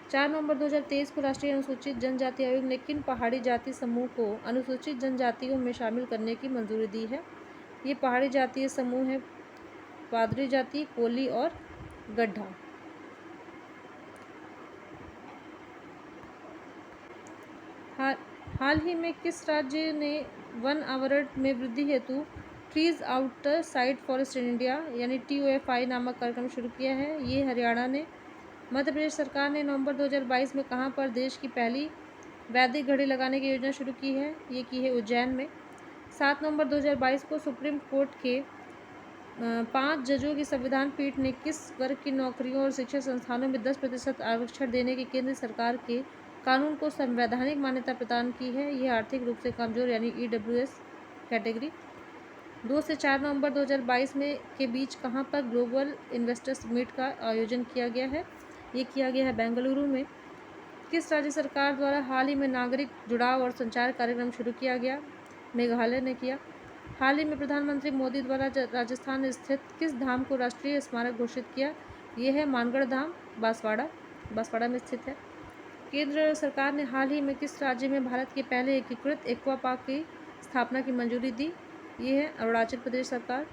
4 नवंबर 2023 को राष्ट्रीय अनुसूचित जनजाति आयोग ने किन पहाड़ी जाति समूह को अनुसूचित जनजातियों में शामिल करने की मंजूरी दी है? ये पहाड़ी जातीय समूह है पादरी जाति, कोली और गड्ढा। हाल ही में किस राज्य ने वन आवरण में वृद्धि हेतु trees outer side forest in India यानी TOFI नामक कार्यक्रम शुरू किया है? ये हरियाणा ने। मध्य प्रदेश सरकार ने नवंबर 2022 में कहां पर देश की पहली वैदिक घड़ी लगाने की योजना शुरू की है? ये की है उज्जैन में। 7 नवंबर 2022 को सुप्रीम कोर्ट के 5 जजों की संविधान पीठ ने किस वर्ग की नौकरियों और शिक्षा संस्थानों में 10% आरक्षण देने के केंद्र सरकार के कानून को संवैधानिक मान्यता प्रदान की है? यह आर्थिक रूप से कमजोर यानी EWS कैटेगरी। 2 से 4 नवंबर 2022 में के बीच कहां पर ग्लोबल इन्वेस्टर्स मीट का आयोजन किया गया है? ये किया गया है बेंगलुरु में। किस राज्य सरकार द्वारा हाल ही में नागरिक जुड़ाव और संचार कार्यक्रम शुरू किया गया? मेघालय ने किया। हाल ही में प्रधानमंत्री मोदी द्वारा राजस्थान स्थित किस धाम को राष्ट्रीय स्मारक घोषित किया? ये है मानगढ़ धाम, बांसवाड़ा में स्थित है। केंद्र सरकार ने हाल ही में किस राज्य में भारत के पहले एकीकृत एक्वा पार्क की स्थापना की मंजूरी दी? ये है अरुणाचल प्रदेश सरकार।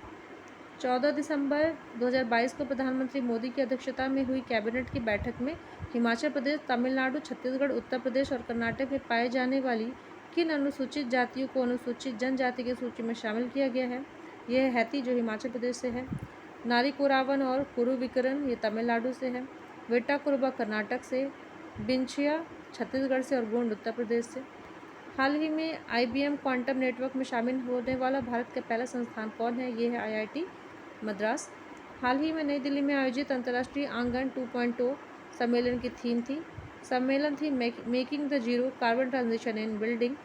14 दिसंबर 2022 को प्रधानमंत्री मोदी की अध्यक्षता में हुई कैबिनेट की बैठक में हिमाचल प्रदेश, तमिलनाडु, छत्तीसगढ़, उत्तर प्रदेश और कर्नाटक में पाए जाने वाली किन अनुसूचित जातियों को अनुसूचित जनजाति की सूची में शामिल किया गया है? यह है हैती जो हिमाचल प्रदेश से है। नारी कोरावन और कुरुविकरन ये तमिलनाडु से है। वेट्टा कुरुबा कर्नाटक से, बिंछिया छत्तीसगढ़ से और गोंड उत्तर प्रदेश से। हाल ही में IBM क्वांटम नेटवर्क में शामिल होने वाला भारत का पहला संस्थान कौन है? ये है IIT मद्रास। हाल ही में नई दिल्ली में आयोजित अंतर्राष्ट्रीय आंगन 2.0 सम्मेलन की थीम थी। सम्मेलन थी making the zero carbon transition in building,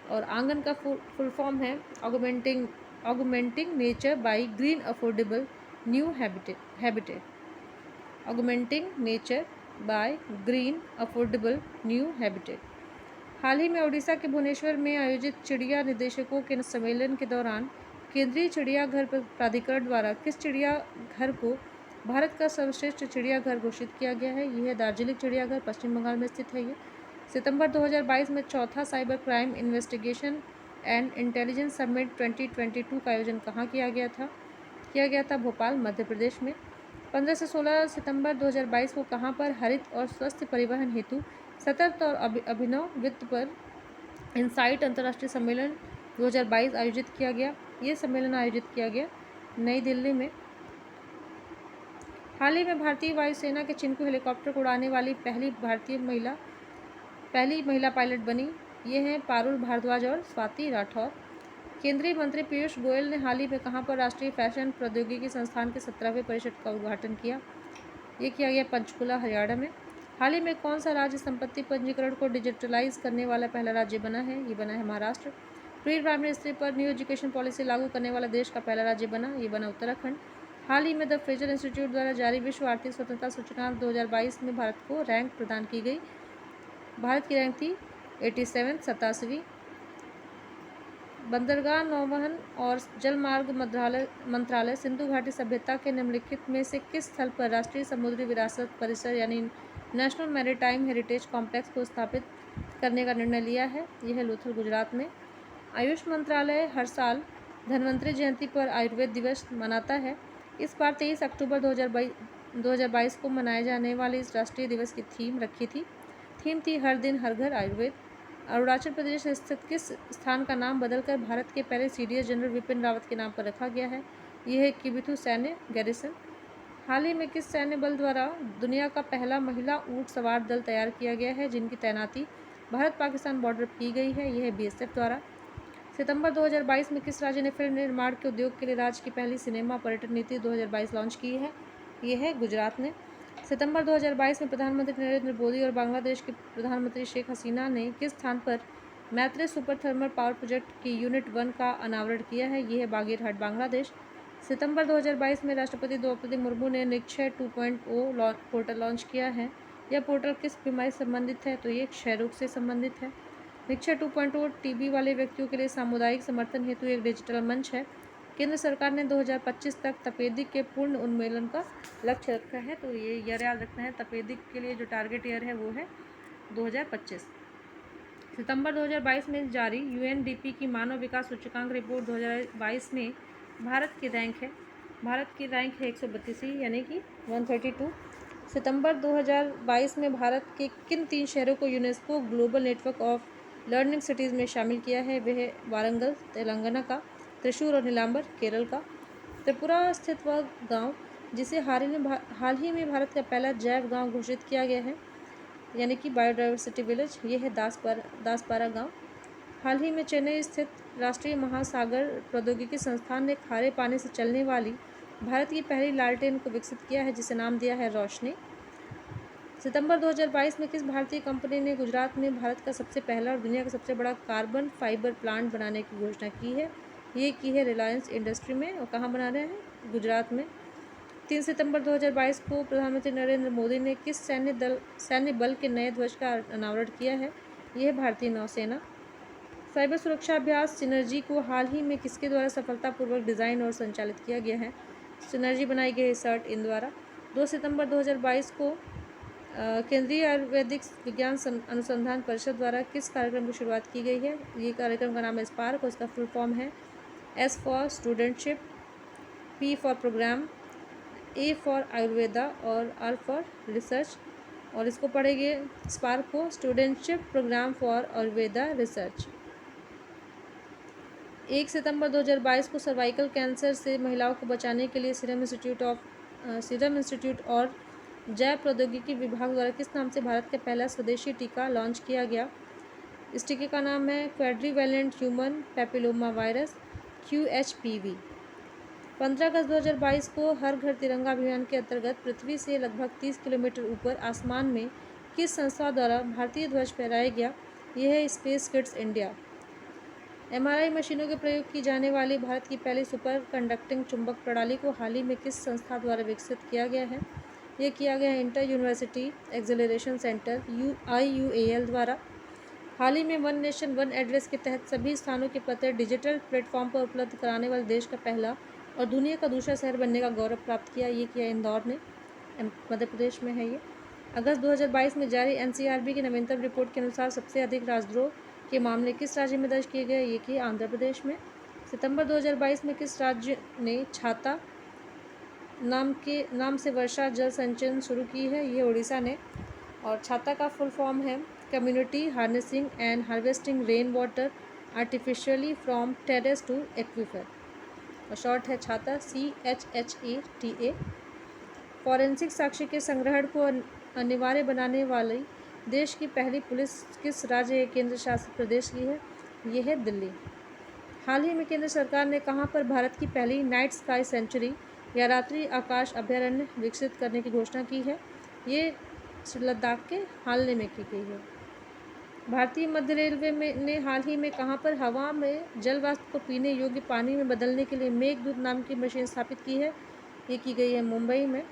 और आंगन का फुल फॉर्म है augmenting nature by green affordable new habitat. Augmenting nature by green affordable new habitat. हाल ही में ओडिशा के भुवनेश्वर में आयोजित चिड़िया निदेशकों के सम्मेलन के दौरान केंद्रीय चिड़ियाघर प्राधिकरण द्वारा किस चिड़ियाघर को भारत का सर्वश्रेष्ठ चिड़ियाघर घोषित किया गया है? यह है दार्जिलिंग चिड़ियाघर, पश्चिम बंगाल में स्थित है। ये सितंबर 2022 में चौथा cyber crime investigation and intelligence summit 2022 का आयोजन कहाँ किया गया था? भोपाल, मध्य प्रदेश में। 15 से 16 सितंबर 2022 को कहाँ पर हरित और स्वस्थ परिवहन हेतु सतत और अभिनव वित्त पर इनसाइट अंतर्राष्ट्रीय सम्मेलन 2022 आयोजित किया गया? ये सम्मेलन आयोजित किया गया नई दिल्ली में। हाल ही में भारतीय वायुसेना के चिनकू हेलीकॉप्टर को उड़ाने वाली पहली महिला पायलट बनी। ये हैं पारुल भारद्वाज और स्वाति राठौर। केंद्रीय मंत्री पीयूष गोयल ने हाल ही में कहाँ पर राष्ट्रीय फैशन प्रौद्योगिकी संस्थान के 17वें परिषद का उद्घाटन किया? ये किया गया पंचकुला, हरियाणा में। हाल ही में कौन सा राज्य संपत्ति पंजीकरण को डिजिटलाइज करने वाला पहला राज्य बना है? ये बना है महाराष्ट्र। प्री प्राइमरी स्तर पर न्यू एजुकेशन पॉलिसी लागू करने वाला देश का पहला राज्य बना? ये बना उत्तराखंड। हाल ही में द फ्रेजर इंस्टीट्यूट द्वारा जारी विश्व आर्थिक स्वतंत्रता सूचकांक 2022 में भारत को रैंक प्रदान की गई। भारत की रैंक थी 87, 87वीं। बंदरगाह, नौवहन और जलमार्ग मंत्रालय सिंधु घाटी सभ्यता के निम्नलिखित में से किस स्थल पर राष्ट्रीय समुद्री विरासत परिसर यानी नेशनल मैरीटाइम हेरिटेज कॉम्प्लेक्स को स्थापित करने का निर्णय लिया है? यह है लोथल, गुजरात में। आयुष मंत्रालय हर साल धन्वंतरि जयंती पर आयुर्वेद दिवस मनाता है। इस बार 23 अक्टूबर 2022 को मनाए जाने वाले इस राष्ट्रीय दिवस की थीम थी हर दिन हर घर आयुर्वेद। अरुणाचल प्रदेश स्थित किस स्थान का नाम बदलकर भारत के पहले सीडीएस जनरल विपिन रावत के नाम पर रखा गया है? यह है किबिथु सैन्य गैरिसन। हाल ही में किस सैन्य बल द्वारा दुनिया का पहला महिला ऊंट सवार दल तैयार किया गया है, जिनकी तैनाती भारत पाकिस्तान बॉर्डर पर की गई है? यह है बीएसएफ द्वारा। सितंबर 2022 में किस राज्य ने फिल्म निर्माण के उद्योग के लिए राज्य की पहली सिनेमा पर्यटन नीति 2022 लॉन्च की है? यह है गुजरात ने। सितंबर 2022 में प्रधानमंत्री नरेंद्र मोदी और बांग्लादेश के प्रधानमंत्री शेख हसीना ने किस स्थान पर मैत्री सुपर थर्मल पावर प्रोजेक्ट की यूनिट 1 का अनावरण किया है? यह है बागेरहाट, बांग्लादेश। सितंबर 2022 में राष्ट्रपति द्रौपदी मुर्मू ने निक्षय 2.0 पोर्टल लॉन्च किया है। यह पोर्टल किस बीमारी से संबंधित है? तो ये क्षय रोग से संबंधित है। निक्षय 2.0 टीबी वाले व्यक्तियों के लिए सामुदायिक समर्थन हेतु एक डिजिटल मंच है। केंद्र सरकार ने 2025 तक तपेदिक के पूर्ण उन्मूलन का लक्ष्य रखा है। तो ये याद रखना है, तपेदिक के लिए जो टारगेट ईयर है वो है 2025। सितंबर 2022 में जारी यूएनडीपी की मानव विकास सूचकांक रिपोर्ट 2022 में भारत की रैंक है 132 यानी कि 132। सितंबर 2022 में भारत के किन 3 शहरों को UNESCO global network of learning cities में शामिल किया है? वह है वारंगल, तेलंगाना का, त्रिशूर और नीलांबर, केरल का। त्रिपुरा स्थित वह गांव जिसे हाल ही में भारत का पहला जैव गांव घोषित किया गया है, यानी कि बायोडाइवर्सिटी विलेज, ये है दासपारा गांव। हाल ही में चेन्नई स्थित राष्ट्रीय महासागर प्रौद्योगिकी संस्थान ने खारे पानी से चलने वाली भारत की पहली लालटेन को विकसित किया है, जिसे नाम दिया है रोशनी। सितंबर 2022 में किस भारतीय कंपनी ने गुजरात में भारत का सबसे पहला और दुनिया का सबसे बड़ा कार्बन फाइबर प्लांट बनाने की घोषणा की है? ये की है रिलायंस इंडस्ट्री में। और कहाँ बना रहे हैं? गुजरात में। 3 सितंबर 2022 को प्रधानमंत्री नरेंद्र मोदी ने किस सैन्य बल के नए ध्वज का अनावरण किया है? यह भारतीय नौसेना। साइबर सुरक्षा अभ्यास सिनर्जी को हाल ही में किसके द्वारा सफलतापूर्वक डिज़ाइन और संचालित किया गया है? सिनर्जी बनाई गई है सर्ट इन द्वारा। 2 सितंबर 2022 को केंद्रीय आयुर्वेदिक विज्ञान अनुसंधान परिषद द्वारा किस कार्यक्रम की शुरुआत की गई है? ये कार्यक्रम का नाम है स्पार्क और इसका फुल फॉर्म है S for studentship, P for programme, A for Ayurveda और R फॉर रिसर्च। और इसको पढ़ेंगे स्पार्क को, studentship programme for Ayurveda research. 1 सितंबर 2022 को सर्वाइकल कैंसर से महिलाओं को बचाने के लिए सीरम इंस्टीट्यूट और जैव प्रौद्योगिकी विभाग द्वारा किस नाम से भारत का पहला स्वदेशी टीका लॉन्च किया गया? इस टीके का नाम है क्वाड्रीवैलेंट ह्यूमन पैपिलोमा वायरस, QHPV। 15 अगस्त 2022 को हर घर तिरंगा अभियान के अंतर्गत पृथ्वी से लगभग 30 किलोमीटर ऊपर आसमान में किस संस्था द्वारा भारतीय ध्वज फहराया गया? यह है स्पेस किड्स इंडिया। एमआरआई मशीनों के प्रयोग की जाने वाली भारत की पहली सुपर कंडक्टिंग चुंबक प्रणाली को हाल ही में किस संस्था द्वारा विकसित किया गया है? यह किया गया है inter university acceleration centre IUAL द्वारा। हाल ही में वन नेशन वन एड्रेस के तहत सभी स्थानों के पते डिजिटल प्लेटफॉर्म पर उपलब्ध कराने वाले देश का पहला और दुनिया का दूसरा शहर बनने का गौरव प्राप्त किया। ये किया इंदौर ने, मध्य प्रदेश में है ये। अगस्त 2022 में जारी NCRB की नवीनतम रिपोर्ट के अनुसार सबसे अधिक राजद्रोह के मामले किस राज्य में दर्ज किए गए? ये किए आंध्र प्रदेश में। सितंबर 2022 में किस राज्य ने छाता नाम से वर्षा जल संचयन शुरू की है? ये उड़ीसा ने। और छाता का फुल फॉर्म है community harnessing and harvesting rain water artificially from terrace to aquifer, और शॉर्ट है छाता CHHATA। फॉरेंसिक साक्ष्य के संग्रहण को अनिवार्य बनाने वाली देश की पहली पुलिस किस राज्य या केंद्र शासित प्रदेश की है? ये है दिल्ली। हाल ही में केंद्र सरकार ने कहां पर भारत की पहली नाइट स्काई सेंचुरी या रात्रि आकाश अभयारण्य विकसित करने की घोषणा की है? ये लद्दाख के हालने में की गई है। भारतीय मध्य रेलवे ने हाल ही में कहां पर हवा में जल वाष्प को पीने योग्य पानी में बदलने के लिए मेघदूत नाम की मशीन स्थापित की है? ये की गई है मुंबई में।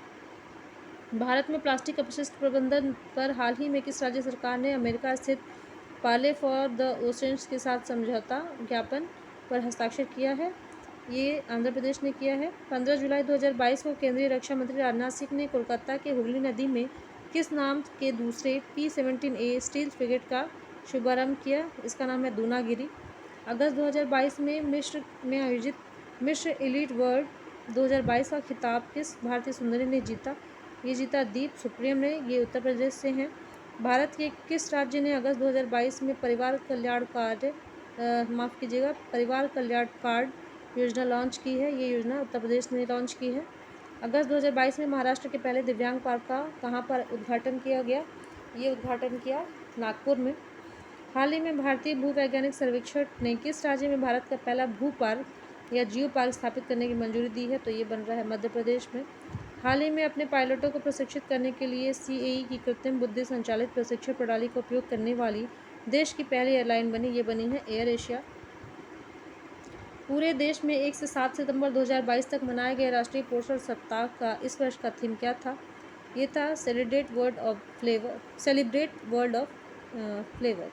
भारत में प्लास्टिक अपशिष्ट प्रबंधन पर हाल ही में किस राज्य सरकार ने अमेरिका स्थित पाले फॉर द ओशंस के साथ समझौता ज्ञापन पर हस्ताक्षर किया है? ये आंध्र प्रदेश ने किया है। 15 जुलाई 2022 को केंद्रीय रक्षा मंत्री राजनाथ सिंह ने कोलकाता के हुगली नदी में किस नाम के दूसरे P-17A स्टील फ्रिगेट का शुभारंभ किया? इसका नाम है दूनागिरी। अगस्त 2022 में मिस्र में आयोजित मिस्र एलीट वर्ल्ड 2022 का खिताब किस भारतीय सुंदरी ने जीता? ये जीता दीप सुप्रीम ने। ये उत्तर प्रदेश से हैं। भारत के किस राज्य ने अगस्त 2022 में परिवार कल्याण कार्ड योजना लॉन्च की है? ये योजना उत्तर प्रदेश ने लॉन्च की है। अगस्त 2022 में महाराष्ट्र के पहले दिव्यांग पार्क का कहाँ पर उद्घाटन किया गया? ये उद्घाटन किया नागपुर में। हाल ही में भारतीय भूवैज्ञानिक सर्वेक्षण ने किस राज्य में भारत का पहला भू पार्क या जियो पार्क स्थापित करने की मंजूरी दी है? तो ये बन रहा है मध्य प्रदेश में। हाल ही में अपने पायलटों को प्रशिक्षित करने के लिए CAE की कृत्रिम बुद्धि संचालित प्रशिक्षण प्रणाली का उपयोग करने वाली देश की पहली एयरलाइन बनी। ये बनी है एयर एशिया। पूरे देश में 1 से 7 सितंबर 2022 तक मनाए गए राष्ट्रीय पोषण सप्ताह का इस वर्ष का थीम क्या था? ये था सेलिब्रेट वर्ल्ड ऑफ फ्लेवर।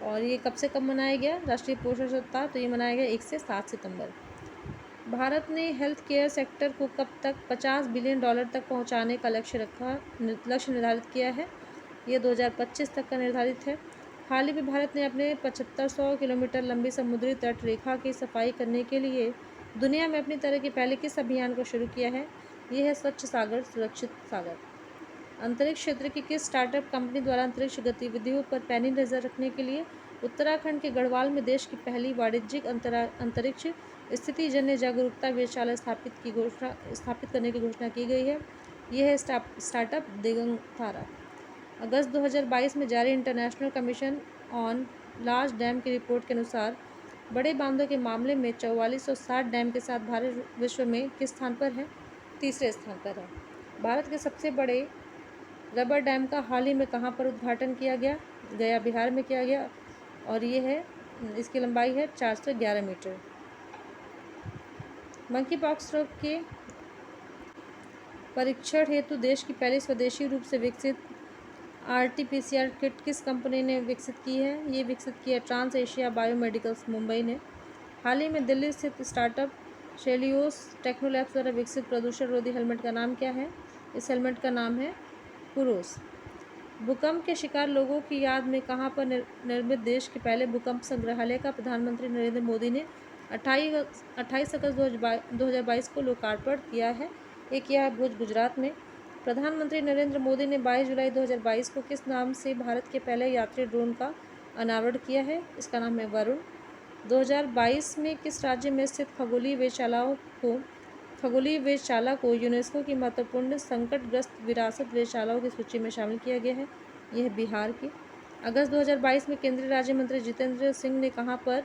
और ये कब से कब मनाया गया राष्ट्रीय पोषण सप्ताह? तो ये मनाया गया 1 से 7 सितंबर। भारत ने हेल्थ केयर सेक्टर को कब तक $50 बिलियन तक पहुंचाने का लक्ष्य निर्धारित किया है? ये 2025 तक का निर्धारित है। हाल ही में भारत ने अपने 7500 किलोमीटर लंबी समुद्री तट रेखा की सफाई करने के लिए दुनिया में अपनी तरह के पहले किस अभियान को शुरू किया है? ये है स्वच्छ सागर सुरक्षित सागर। अंतरिक्ष क्षेत्र की किस स्टार्टअप कंपनी द्वारा अंतरिक्ष गतिविधियों पर पैनी नज़र रखने के लिए उत्तराखंड के गढ़वाल में देश की पहली वाणिज्यिक अंतरिक्ष स्थिति जन्य जागरूकता वेधशाला स्थापित करने की घोषणा की गई है? यह है स्टार्टअप दिगंतारा। अगस्त 2022 में जारी international commission on large dam की रिपोर्ट के अनुसार बड़े बांधों के मामले में 4460 डैम के साथ भारत विश्व में किस स्थान पर है? तीसरे स्थान पर है। भारत के सबसे बड़े रबर डैम का हाल ही में कहाँ पर उद्घाटन किया गया? गया बिहार में किया गया। और ये है इसकी लंबाई है 411 मीटर। मंकी पॉक्स रोग के परीक्षण हेतु देश की पहली स्वदेशी रूप से विकसित RT-PCR किट किस कंपनी ने विकसित की है? ये विकसित की है ट्रांस एशिया बायोमेडिकल्स मुंबई ने। हाल ही में दिल्ली स्थित स्टार्टअप शेलियोस टेक्नोलैब्स द्वारा विकसित प्रदूषण रोधी हेलमेट का नाम क्या है? इस हेलमेट का नाम है कुरोस। भूकंप के शिकार लोगों की याद में कहाँ पर निर्मित देश के पहले भूकंप संग्रहालय का प्रधानमंत्री नरेंद्र मोदी ने 28 अगस्त 2022 को लोकार्पण किया है? ये किया है भुज गुजरात में। प्रधानमंत्री नरेंद्र मोदी ने 22 जुलाई 2022 को किस नाम से भारत के पहले यात्री ड्रोन का अनावरण किया है? इसका नाम है वरुण। 2022 में किस राज्य में स्थित खगोलीय वेधशाला को यूनेस्को की महत्वपूर्ण संकटग्रस्त विरासत वेधशालाओं की सूची में शामिल किया गया है? यह बिहार की। अगस्त 2022 में केंद्रीय राज्य मंत्री जितेंद्र सिंह ने कहाँ पर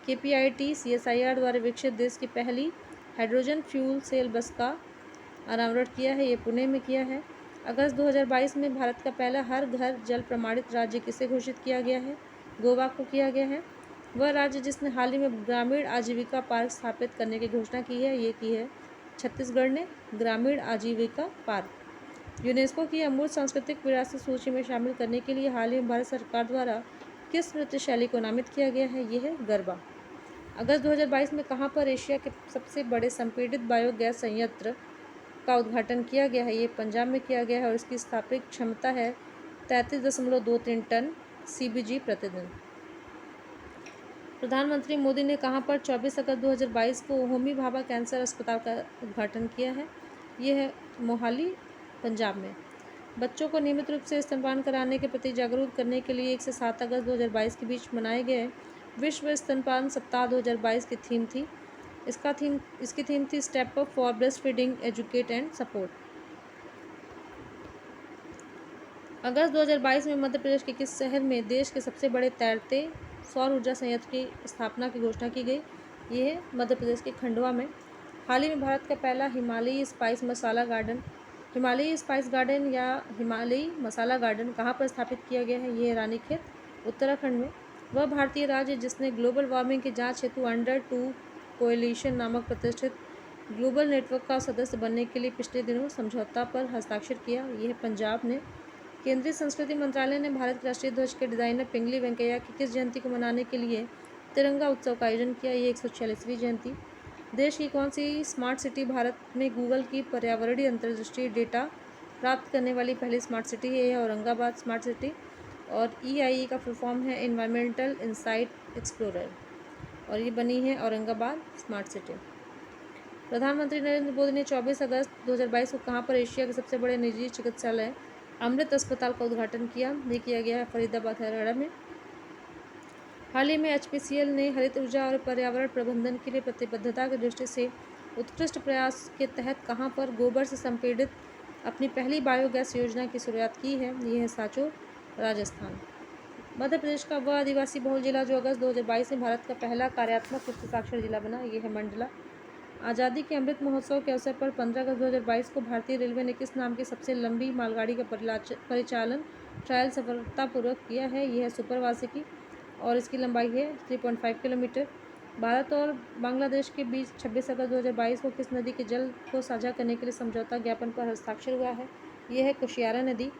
KPIT CSIR द्वारा विकसित देश की पहली हाइड्रोजन फ्यूल सेल बस का अनावरण किया है, ये पुणे में किया है। अगस्त 2022 में भारत का पहला हर घर जल प्रमाणित राज्य किसे घोषित किया गया है? गोवा को किया गया है। वह राज्य जिसने हाल ही में ग्रामीण आजीविका पार्क स्थापित करने की घोषणा की है, ये की है छत्तीसगढ़ ने ग्रामीण आजीविका पार्क। यूनेस्को की अमूर्त सांस्कृतिक विरासत सूची में शामिल करने के लिए हाल ही में भारत सरकार द्वारा किस नृत्य शैली को नामित किया गया है? ये है गरबा। अगस्त 2022 में कहाँ पर एशिया के सबसे बड़े संपीड़ित बायोगैस संयंत्र का उद्घाटन किया गया है? ये पंजाब में किया गया है और इसकी स्थापित क्षमता है 33.23 टन CBG प्रतिदिन। प्रधानमंत्री मोदी ने कहाँ पर 24 अगस्त 2022 को होमी भाभा कैंसर अस्पताल का उद्घाटन किया है? ये है मोहाली, पंजाब में। बच्चों को नियमित रूप से स्तनपान कराने के प्रति जागरूक करने के लिए 1 से 7 अगस्त 2022 के बीच मनाए गए विश्व स्तनपान सप्ताह 2022 की थीम थी। इसकी थीम थी step up for breastfeeding, educate and support. अगस्त 2022 में मध्य प्रदेश के किस शहर में देश के सबसे बड़े तैरते सौर ऊर्जा संयंत्र की स्थापना की घोषणा की गई? ये है मध्य प्रदेश के खंडवा में। हाल ही में भारत का पहला हिमालयी स्पाइस मसाला गार्डन या हिमालयी मसाला गार्डन कहाँ पर स्थापित किया गया है? ये है रानीखेत, उत्तराखंड में। वह भारतीय राज्य जिसने ग्लोबल वार्मिंग की जांच हेतु अंडर 2 कोएलिशन नामक प्रतिष्ठित ग्लोबल नेटवर्क का सदस्य बनने के लिए पिछले दिनों समझौता पर हस्ताक्षर किया, यह है पंजाब ने। केंद्रीय संस्कृति मंत्रालय ने भारत के राष्ट्रीय ध्वज के डिजाइनर पिंगली वेंकैया की किस जयंती को मनाने के लिए तिरंगा उत्सव का आयोजन किया? ये 146वीं जयंती। देश की कौन सी स्मार्ट सिटी भारत में गूगल की पर्यावरणीय अंतर्दृष्टि डेटा प्राप्त करने वाली पहली स्मार्ट सिटी है? यह औरंगाबाद स्मार्ट सिटी। और EIE का फुल फॉर्म है इन्वायरमेंटल इंसाइट एक्सप्लोरर, और ये बनी है औरंगाबाद स्मार्ट सिटी। प्रधानमंत्री नरेंद्र मोदी ने 24 अगस्त 2022 को कहाँ पर एशिया के सबसे बड़े निजी चिकित्सालय अमृत अस्पताल का उद्घाटन किया? ये किया गया है फरीदाबाद, हरियाणा में। हाल ही में HPCL ने हरित ऊर्जा और पर्यावरण प्रबंधन के लिए प्रतिबद्धता की दृष्टि से उत्कृष्ट प्रयास के तहत कहाँ पर गोबर से संपीड़ित अपनी पहली बायोगैस योजना की शुरुआत की है? ये है सांचौर, राजस्थान। मध्य प्रदेश का वह आदिवासी बहुल जिला जो अगस्त 2022 में भारत का पहला कार्यात्मक युक्त साक्षर जिला बना, ये है मंडला। आज़ादी के अमृत महोत्सव के अवसर पर 15 अगस्त 2022 को भारतीय रेलवे ने किस नाम की सबसे लंबी मालगाड़ी का परिचालन ट्रायल सफलतापूर्वक किया है? यह है सुपरवासिकी और इसकी लंबाई है 3.5 किलोमीटर। भारत और बांग्लादेश के बीच 26 अगस्त 2022 को किस नदी के जल को साझा करने के लिए समझौता ज्ञापन पर हस्ताक्षर हुआ है? यह है कुशियारा नदी।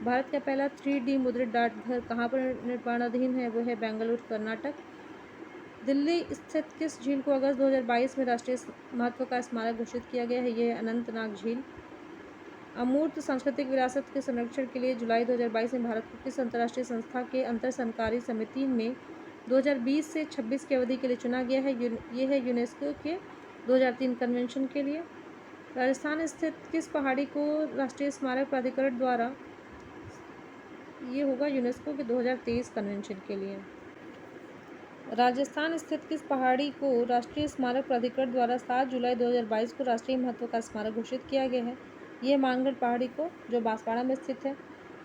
भारत का पहला 3D मुद्रित डाकघर कहाँ पर निर्माणाधीन है? वह है बेंगलुरु, कर्नाटक। दिल्ली स्थित किस झील को अगस्त 2022 में राष्ट्रीय महत्व का स्मारक घोषित किया गया है? यह अनंतनाग झील। अमूर्त सांस्कृतिक विरासत के संरक्षण के लिए जुलाई 2022 में भारत को किस अंतर्राष्ट्रीय संस्था के अंतर सरकारी समिति में 2020 से 26 की अवधि के लिए चुना गया है? ये है यूनेस्को के 2003 कन्वेंशन के लिए। राजस्थान स्थित किस पहाड़ी को राष्ट्रीय स्मारक प्राधिकरण द्वारा, ये होगा यूनेस्को के 2023 कन्वेंशन के लिए। राजस्थान स्थित किस पहाड़ी को राष्ट्रीय स्मारक प्राधिकरण द्वारा 7 जुलाई 2022 को राष्ट्रीय महत्व का स्मारक घोषित किया गया है? यह मानगढ़ पहाड़ी को, जो बांसवाड़ा में स्थित है।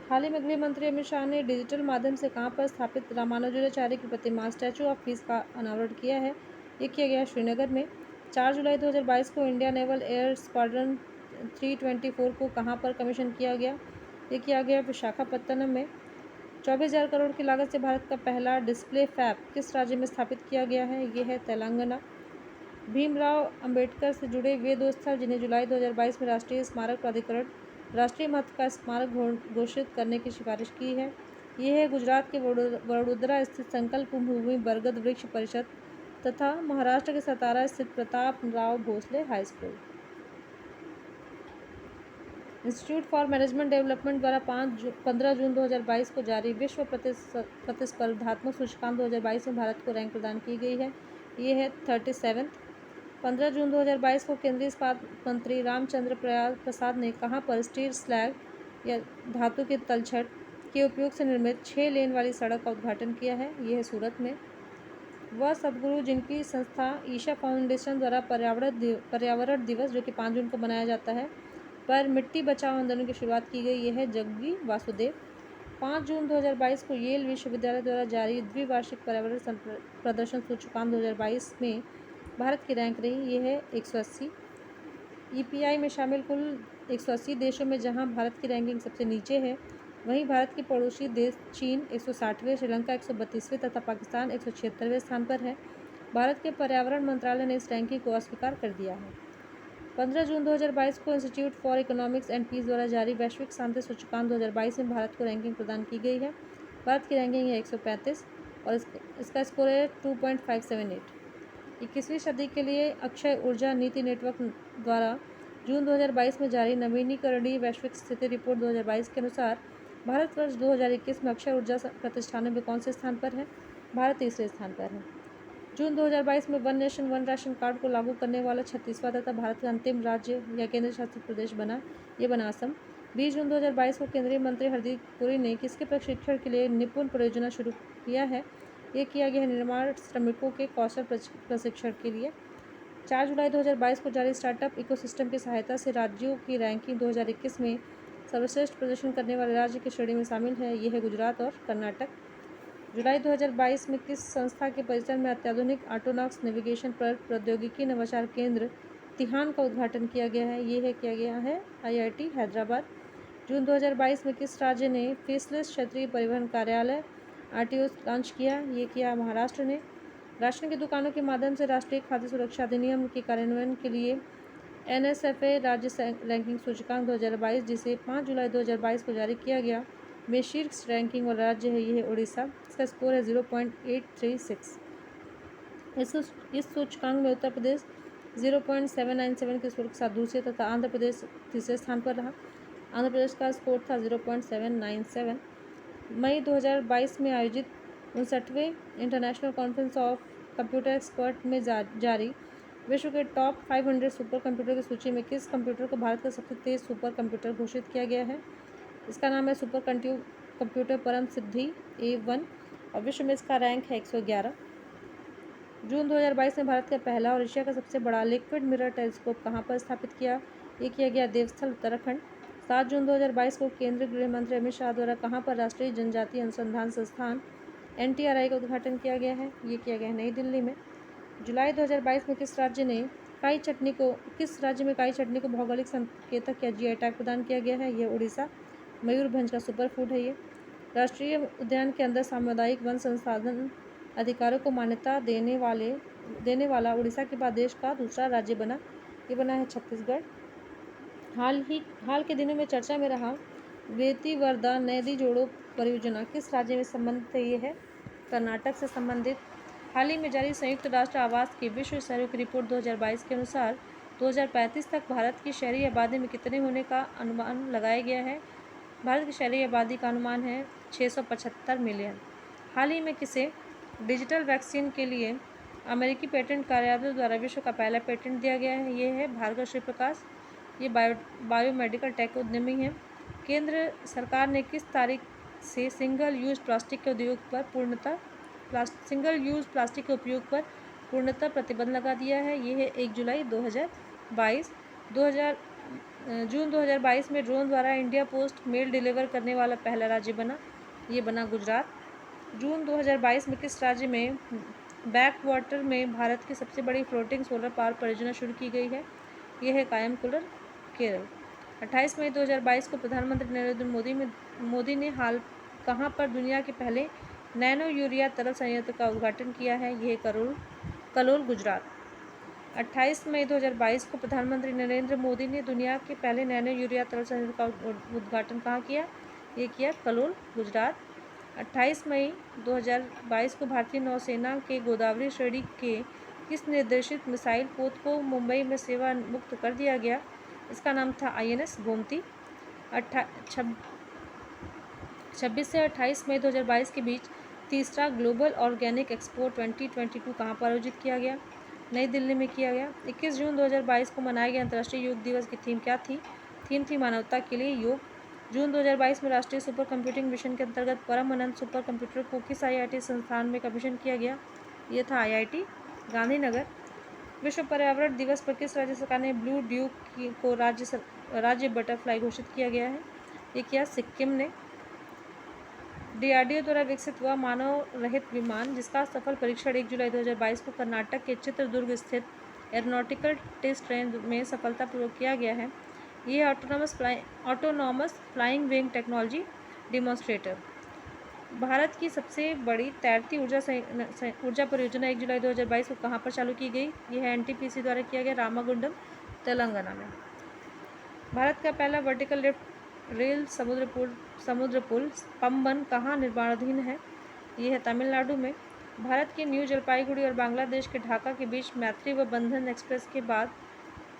हाल ही में गृह मंत्री अमित शाह ने डिजिटल माध्यम से कहाँ पर स्थापित रामानुजाचार्य की प्रतिमा स्टैचू ऑफ पीस का अनावरण किया है? ये किया गया श्रीनगर में। 4 जुलाई 2022 को इंडिया नेवल एयर स्क्वाड्रन 324 को कहाँ पर कमीशन किया गया? ये किया गया विशाखापत्तनम में। 24,000 करोड़ की लागत से भारत का पहला डिस्प्ले फैब किस राज्य में स्थापित किया गया है? ये है तेलंगाना। भीमराव अंबेडकर से जुड़े वे दो स्थल जिन्हें जुलाई 2022 में राष्ट्रीय स्मारक प्राधिकरण राष्ट्रीय महत्व का स्मारक घोषित करने की सिफारिश की है। ये है गुजरात के वडोदरा स्थित संकल्प भूमि बरगद वृक्ष परिषद तथा महाराष्ट्र के सतारा स्थित Pratap Rao Bhosale high school. Institute for management development द्वारा 15 जून 2022 को जारी विश्व प्रतिस्पर्धात्मक सूचकांक 2022 में भारत को रैंक प्रदान की गई है। ये है 37। 15 जून 2022 को केंद्रीय इस्पात मंत्री रामचंद्र प्रसाद ने कहाँ पर स्टील स्लैग या धातु के तलछट के उपयोग से निर्मित 6 लेन वाली सड़क का उद्घाटन किया है? ये है सूरत में। वह सदगुरु जिनकी संस्था ईशा फाउंडेशन द्वारा पर्यावरण दिवस जो कि 5 जून को मनाया जाता है पर मिट्टी बचाओ आंदोलन की शुरुआत की गई, यह है जग्गी वासुदेव। 5 जून 2022 को येल विश्वविद्यालय द्वारा जारी द्विवार्षिक पर्यावरण प्रदर्शन सूचकांक 2022 में भारत की रैंक रही ये है 180। EPI में शामिल कुल 180 देशों में जहां भारत की रैंकिंग सबसे नीचे है, वहीं भारत के पड़ोसी देश चीन 160वें, श्रीलंका 132वें तथा पाकिस्तान 176वें स्थान पर है। भारत के पर्यावरण मंत्रालय ने इस रैंकिंग को अस्वीकार कर दिया है। 15 जून 2022 को institute for economics and peace द्वारा जारी वैश्विक शांति सूचकांक 2022 में भारत को रैंकिंग प्रदान की गई है। भारत की रैंकिंग है 135 और इसका स्कोर है 2.578। 21वीं सदी के लिए अक्षय ऊर्जा नीति नेटवर्क द्वारा जून 2022 में जारी नवीनीकरणीय वैश्विक स्थिति रिपोर्ट 2022 के अनुसार भारतवर्ष 2021 में अक्षय ऊर्जा प्रतिष्ठानों में कौन से स्थान पर है? भारत तीसरे स्थान पर है। जून 2022 में one nation one ration card को लागू करने वाला 36वां तथा भारत का अंतिम राज्य या केंद्र शासित प्रदेश बना असम। 20 जून 2022 को केंद्रीय मंत्री हरदीप पुरी ने किसके प्रशिक्षण के लिए निपुण परियोजना शुरू किया है? ये किया गया है निर्माण श्रमिकों के कौशल प्रशिक्षण के लिए। 4 जुलाई 2022 को जारी स्टार्टअप इकोसिस्टम की सहायता से राज्यों की रैंकिंग 2021 में सर्वश्रेष्ठ प्रदर्शन करने वाले राज्य की श्रेणी में शामिल है। ये है गुजरात और कर्नाटक। जुलाई 2022 में किस संस्था के परिसर में अत्याधुनिक ऑटोनॉक्स नेविगेशन पर प्रौद्योगिकी नवाचार केंद्र तिहान का उद्घाटन किया गया है? ये है किया गया है IIT हैदराबाद। जून 2022 में किस राज्य ने फेसलेस क्षेत्रीय परिवहन कार्यालय RTO लॉन्च किया? ये किया महाराष्ट्र ने। राशन की दुकानों के माध्यम से राष्ट्रीय खाद्य सुरक्षा अधिनियम के कार्यान्वयन के लिए NSFA राज्य रैंकिंग सूचकांक 2022 जिसे 5 जुलाई 2022 को जारी किया गया में शीर्ष रैंकिंग वाला राज्य है, ये है उड़ीसा। इसका स्कोर है 0.836। इस सूचकांक में उत्तर प्रदेश 0.797 के स्कोर के साथ दूसरे तथा आंध्र प्रदेश तीसरे स्थान पर रहा। आंध्र प्रदेश का स्कोर था 0.797। मई 2022 में आयोजित 59वें international conference of computer expert में जारी विश्व के टॉप 500 सुपर कंप्यूटर की सूची में किस कंप्यूटर को भारत का सबसे तेज सुपर कंप्यूटर घोषित किया गया है? इसका नाम है सुपर कंप्यूटर परम सिद्धि A1 और विश्व में इसका रैंक है 111। जून 2022 में भारत का पहला और एशिया का सबसे बड़ा लिक्विड मिरर टेलीस्कोप कहाँ पर स्थापित किया? ये किया गया देवस्थल उत्तराखंड। 7 जून 2022 को केंद्रीय गृह मंत्री अमित शाह द्वारा कहाँ पर राष्ट्रीय जनजातीय अनुसंधान संस्थान NTRI का उद्घाटन किया गया है? ये किया गया है नई दिल्ली में। जुलाई 2022 में किस राज्य में काई चटनी को भौगोलिक संकेतक या GI टैग प्रदान किया गया है? ये उड़ीसा। मयूरभंज का सुपर फूड है ये। राष्ट्रीय उद्यान के अंदर सामुदायिक वन संसाधन अधिकारों को मान्यता देने वाला उड़ीसा के बाद देश का दूसरा राज्य बना। ये बना है छत्तीसगढ़। हाल के दिनों में चर्चा में रहा वेतिवर्धा नदी जोड़ो परियोजना किस राज्य में संबंधित है? ये है कर्नाटक से संबंधित। हाल ही में जारी संयुक्त राष्ट्र आवास की विश्व शहरों की रिपोर्ट 2022 के अनुसार 2035 तक भारत की शहरी आबादी में कितने होने का अनुमान लगाया गया है? भारत की शहरी आबादी का अनुमान है 675 मिलियन। हाल ही में किसे डिजिटल वैक्सीन के लिए अमेरिकी पेटेंट कार्यालय द्वारा विश्व का पहला पेटेंट दिया गया है? ये है भार्गव श्रीप्रकाश। ये बायोमेडिकल टेक उद्यमी हैं। केंद्र सरकार ने किस तारीख से सिंगल यूज़ प्लास्टिक के उपयोग पर पूर्णतः प्रतिबंध लगा दिया है? ये है 1 जुलाई 2022। जून 2022 में ड्रोन द्वारा इंडिया पोस्ट मेल डिलीवर करने वाला पहला राज्य बना। ये बना गुजरात। जून 2022 में किस राज्य में बैक वाटर में भारत की सबसे बड़ी फ्लोटिंग सोलर पावर परियोजना शुरू की गई है? ये है कायमकुलर, केरल। 28 मई 2022 को प्रधानमंत्री नरेंद्र मोदी ने हाल कहाँ पर दुनिया के पहले नैनो यूरिया तरल संयंत्र का उद्घाटन किया है? ये कलोल, गुजरात। 28 मई 2022 को प्रधानमंत्री नरेंद्र मोदी ने दुनिया के पहले नैनो यूरिया तरल संयंत्र का उद्घाटन कहाँ किया? ये किया कलोल, गुजरात। 28 मई 2022 को भारतीय नौसेना के गोदावरी श्रेणी के किस निर्देशित मिसाइल पोत को मुंबई में सेवा मुक्त कर दिया गया? इसका नाम था INS गोमती। 26 से 28 मई 2022 के बीच तीसरा ग्लोबल ऑर्गेनिक एक्सपो 2022 कहाँ पर आयोजित किया गया? नई दिल्ली में किया गया। 21 जून 2022 को मनाया गया अंतर्राष्ट्रीय योग दिवस की थीम क्या थी? थीम थी मानवता के लिए योग। जून 2022 में राष्ट्रीय सुपर कंप्यूटिंग मिशन के अंतर्गत परम अनंत सुपर कंप्यूटर को किस IIT संस्थान में कमीशन किया गया? ये था IIT गांधीनगर। विश्व पर्यावरण दिवस पर किस राज्य सरकार ने ब्लू ड्यूक को राज्य बटरफ्लाई घोषित किया गया है? ये किया सिक्किम ने। DRDO द्वारा विकसित हुआ मानव रहित विमान जिसका सफल परीक्षण 1 जुलाई 2022 को कर्नाटक के चित्रदुर्ग स्थित एरोनॉटिकल टेस्ट रेंज में सफलतापूर्वक किया गया है। यह autonomous flying wing technology demonstrator Bharat की सबसे बड़ी तैरती ऊर्जा परियोजना 1 जुलाई 2022 को कहाँ पर चालू की गई? यह NTPC द्वारा किया गया रामागुंडम, तेलंगाना में। भारत का पहला वर्टिकल लिफ्ट रेल समुद्र पुल पंबन कहाँ निर्माणाधीन है? यह है तमिलनाडु में। भारत के न्यू जलपाईगुड़ी और बांग्लादेश के ढाका के बीच मैत्री व बंधन एक्सप्रेस के बाद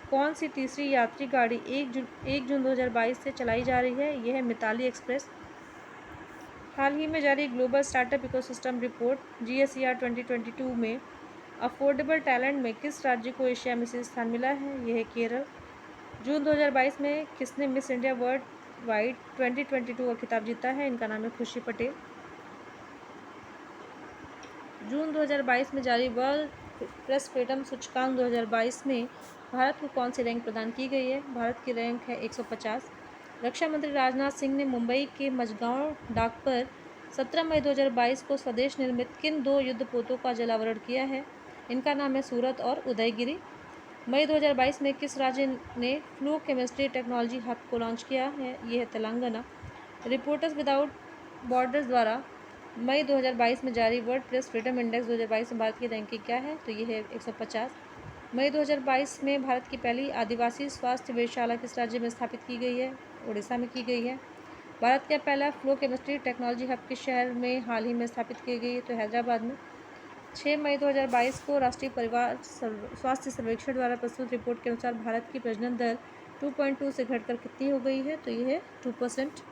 कौन सी तीसरी यात्री गाड़ी 1 जून 2022 से चलाई जा रही है? यह है मिताली एक्सप्रेस। हाल ही में जारी global startup ecosystem report GSER 2022 में अफोर्डेबल टैलेंट में किस राज्य को एशिया में से स्थान मिला है? यह है केरल। जून 2022 में किसने मिस इंडिया वर्ल्ड वाइड 2022 का खिताब जीता है? इनका नाम है खुशी पटेल। जून 2022 में जारी वर्ल्ड प्रेस फ्रीडम सूचकांक 2022 में भारत को कौन सी रैंक प्रदान की गई है? भारत की रैंक है 150। रक्षा मंत्री राजनाथ सिंह ने मुंबई के मझगांव डाक पर 17 मई 2022 को स्वदेश निर्मित किन 2 युद्धपोतों का जलावरण किया है? इनका नाम है सूरत और उदयगिरी। मई 2022 में किस राज्य ने फ्लू केमिस्ट्री टेक्नोलॉजी हब को लॉन्च किया है? यह है तेलंगाना। रिपोर्टर्स विदाउट बॉर्डर्स द्वारा मई 2022 में जारी वर्ल्ड प्रेस फ्रीडम इंडेक्स 2022 में भारत की रैंकिंग क्या है? तो ये है 150। मई 2022 में भारत की पहली आदिवासी स्वास्थ्य वेधशाला किस राज्य में स्थापित की गई है? उड़ीसा में की गई है। भारत का पहला फ्लो केमिस्ट्री टेक्नोलॉजी हब किस शहर में हाल ही में स्थापित की गई है? तो हैदराबाद में। 6 मई 2022 को राष्ट्रीय परिवार स्वास्थ्य सर्वेक्षण द्वारा प्रस्तुत रिपोर्ट के अनुसार भारत की प्रजनन दर 2.2 से घटकर कितनी हो गई है? तो ये है 2%।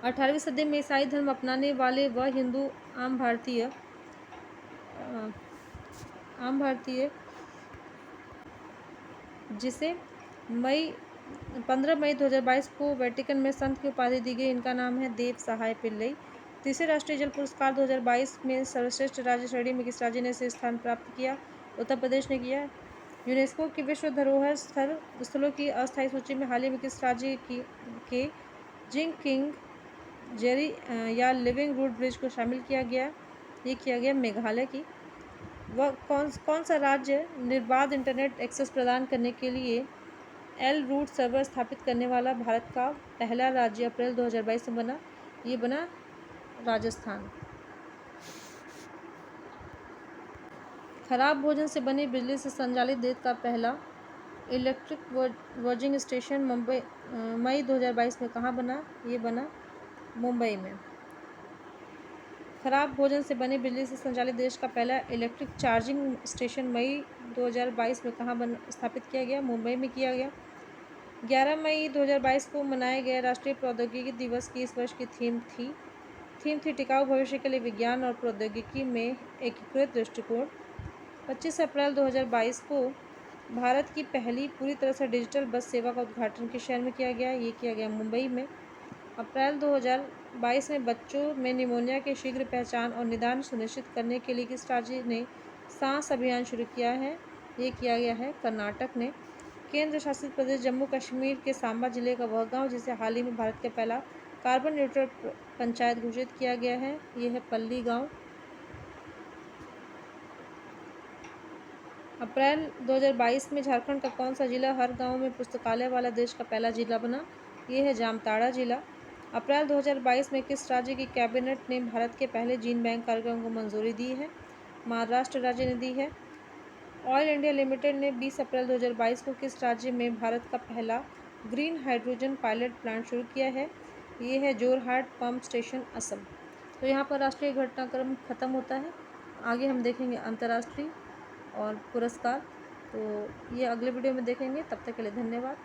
18वीं सदी में ईसाई धर्म अपनाने वाले वह हिंदू आम भारतीय जिसे 15 मई 2022 को वेटिकन में संत की उपाधि दी गई, इनका नाम है देव सहाय पिल्लई। तीसरे राष्ट्रीय जल पुरस्कार 2022 में सर्वश्रेष्ठ राज्य श्रेणी में किस राज्य ने से स्थान प्राप्त किया? उत्तर प्रदेश ने किया। यूनेस्को की विश्व धरोहर स्थलों की अस्थायी सूची में हाल ही में किस राज्य के जिंग किंग जेरी या लिविंग रूट ब्रिज को शामिल किया गया? ये किया गया मेघालय की। वह कौन सा राज्य निर्बाध इंटरनेट एक्सेस प्रदान करने के लिए एल रूट सर्वर स्थापित करने वाला भारत का पहला राज्य अप्रैल 2022 में बना? ये बना राजस्थान। खराब भोजन से बनी बिजली से संचालित देश का पहला इलेक्ट्रिक वर्जिंग स्टेशन मई 2022 में कहाँ बना? ये बना मुंबई में। खराब भोजन से बनी बिजली से संचालित देश का पहला इलेक्ट्रिक चार्जिंग स्टेशन मई 2022 में कहाँ स्थापित किया गया? मुंबई में किया गया। 11 मई 2022 को मनाए गए राष्ट्रीय प्रौद्योगिकी दिवस की इस वर्ष की थीम थी टिकाऊ भविष्य के लिए विज्ञान और प्रौद्योगिकी में एकीकृत दृष्टिकोण। 25 अप्रैल 2022 को भारत की पहली पूरी तरह से डिजिटल बस सेवा का उद्घाटन किस शहर में किया गया? ये किया गया मुंबई में। अप्रैल 2022 में बच्चों में निमोनिया के शीघ्र पहचान और निदान सुनिश्चित करने के लिए किस राज्य ने सांस अभियान शुरू किया है? ये किया गया है कर्नाटक ने। केंद्र शासित प्रदेश जम्मू कश्मीर के सांबा जिले का वह गांव जिसे हाल ही में भारत का पहला कार्बन न्यूट्रल पंचायत घोषित किया गया है, ये है पल्ली गांव। अप्रैल 2022 में झारखंड का कौन सा जिला हर गांव में पुस्तकालय वाला देश का पहला जिला बना? ये है जामताड़ा जिला। अप्रैल 2022 में किस राज्य की कैबिनेट ने भारत के पहले जीन बैंक कार्यक्रम को मंजूरी दी है? महाराष्ट्र राज्य ने दी है। ऑयल इंडिया लिमिटेड ने 20 अप्रैल 2022 को किस राज्य में भारत का पहला ग्रीन हाइड्रोजन पायलट प्लांट शुरू किया है? ये है जोरहाट पंप स्टेशन, असम। तो यहाँ पर राष्ट्रीय घटनाक्रम खत्म होता है। आगे हम देखेंगे अंतर्राष्ट्रीय और पुरस्कार, तो ये अगले वीडियो में देखेंगे। तब तक के लिए धन्यवाद।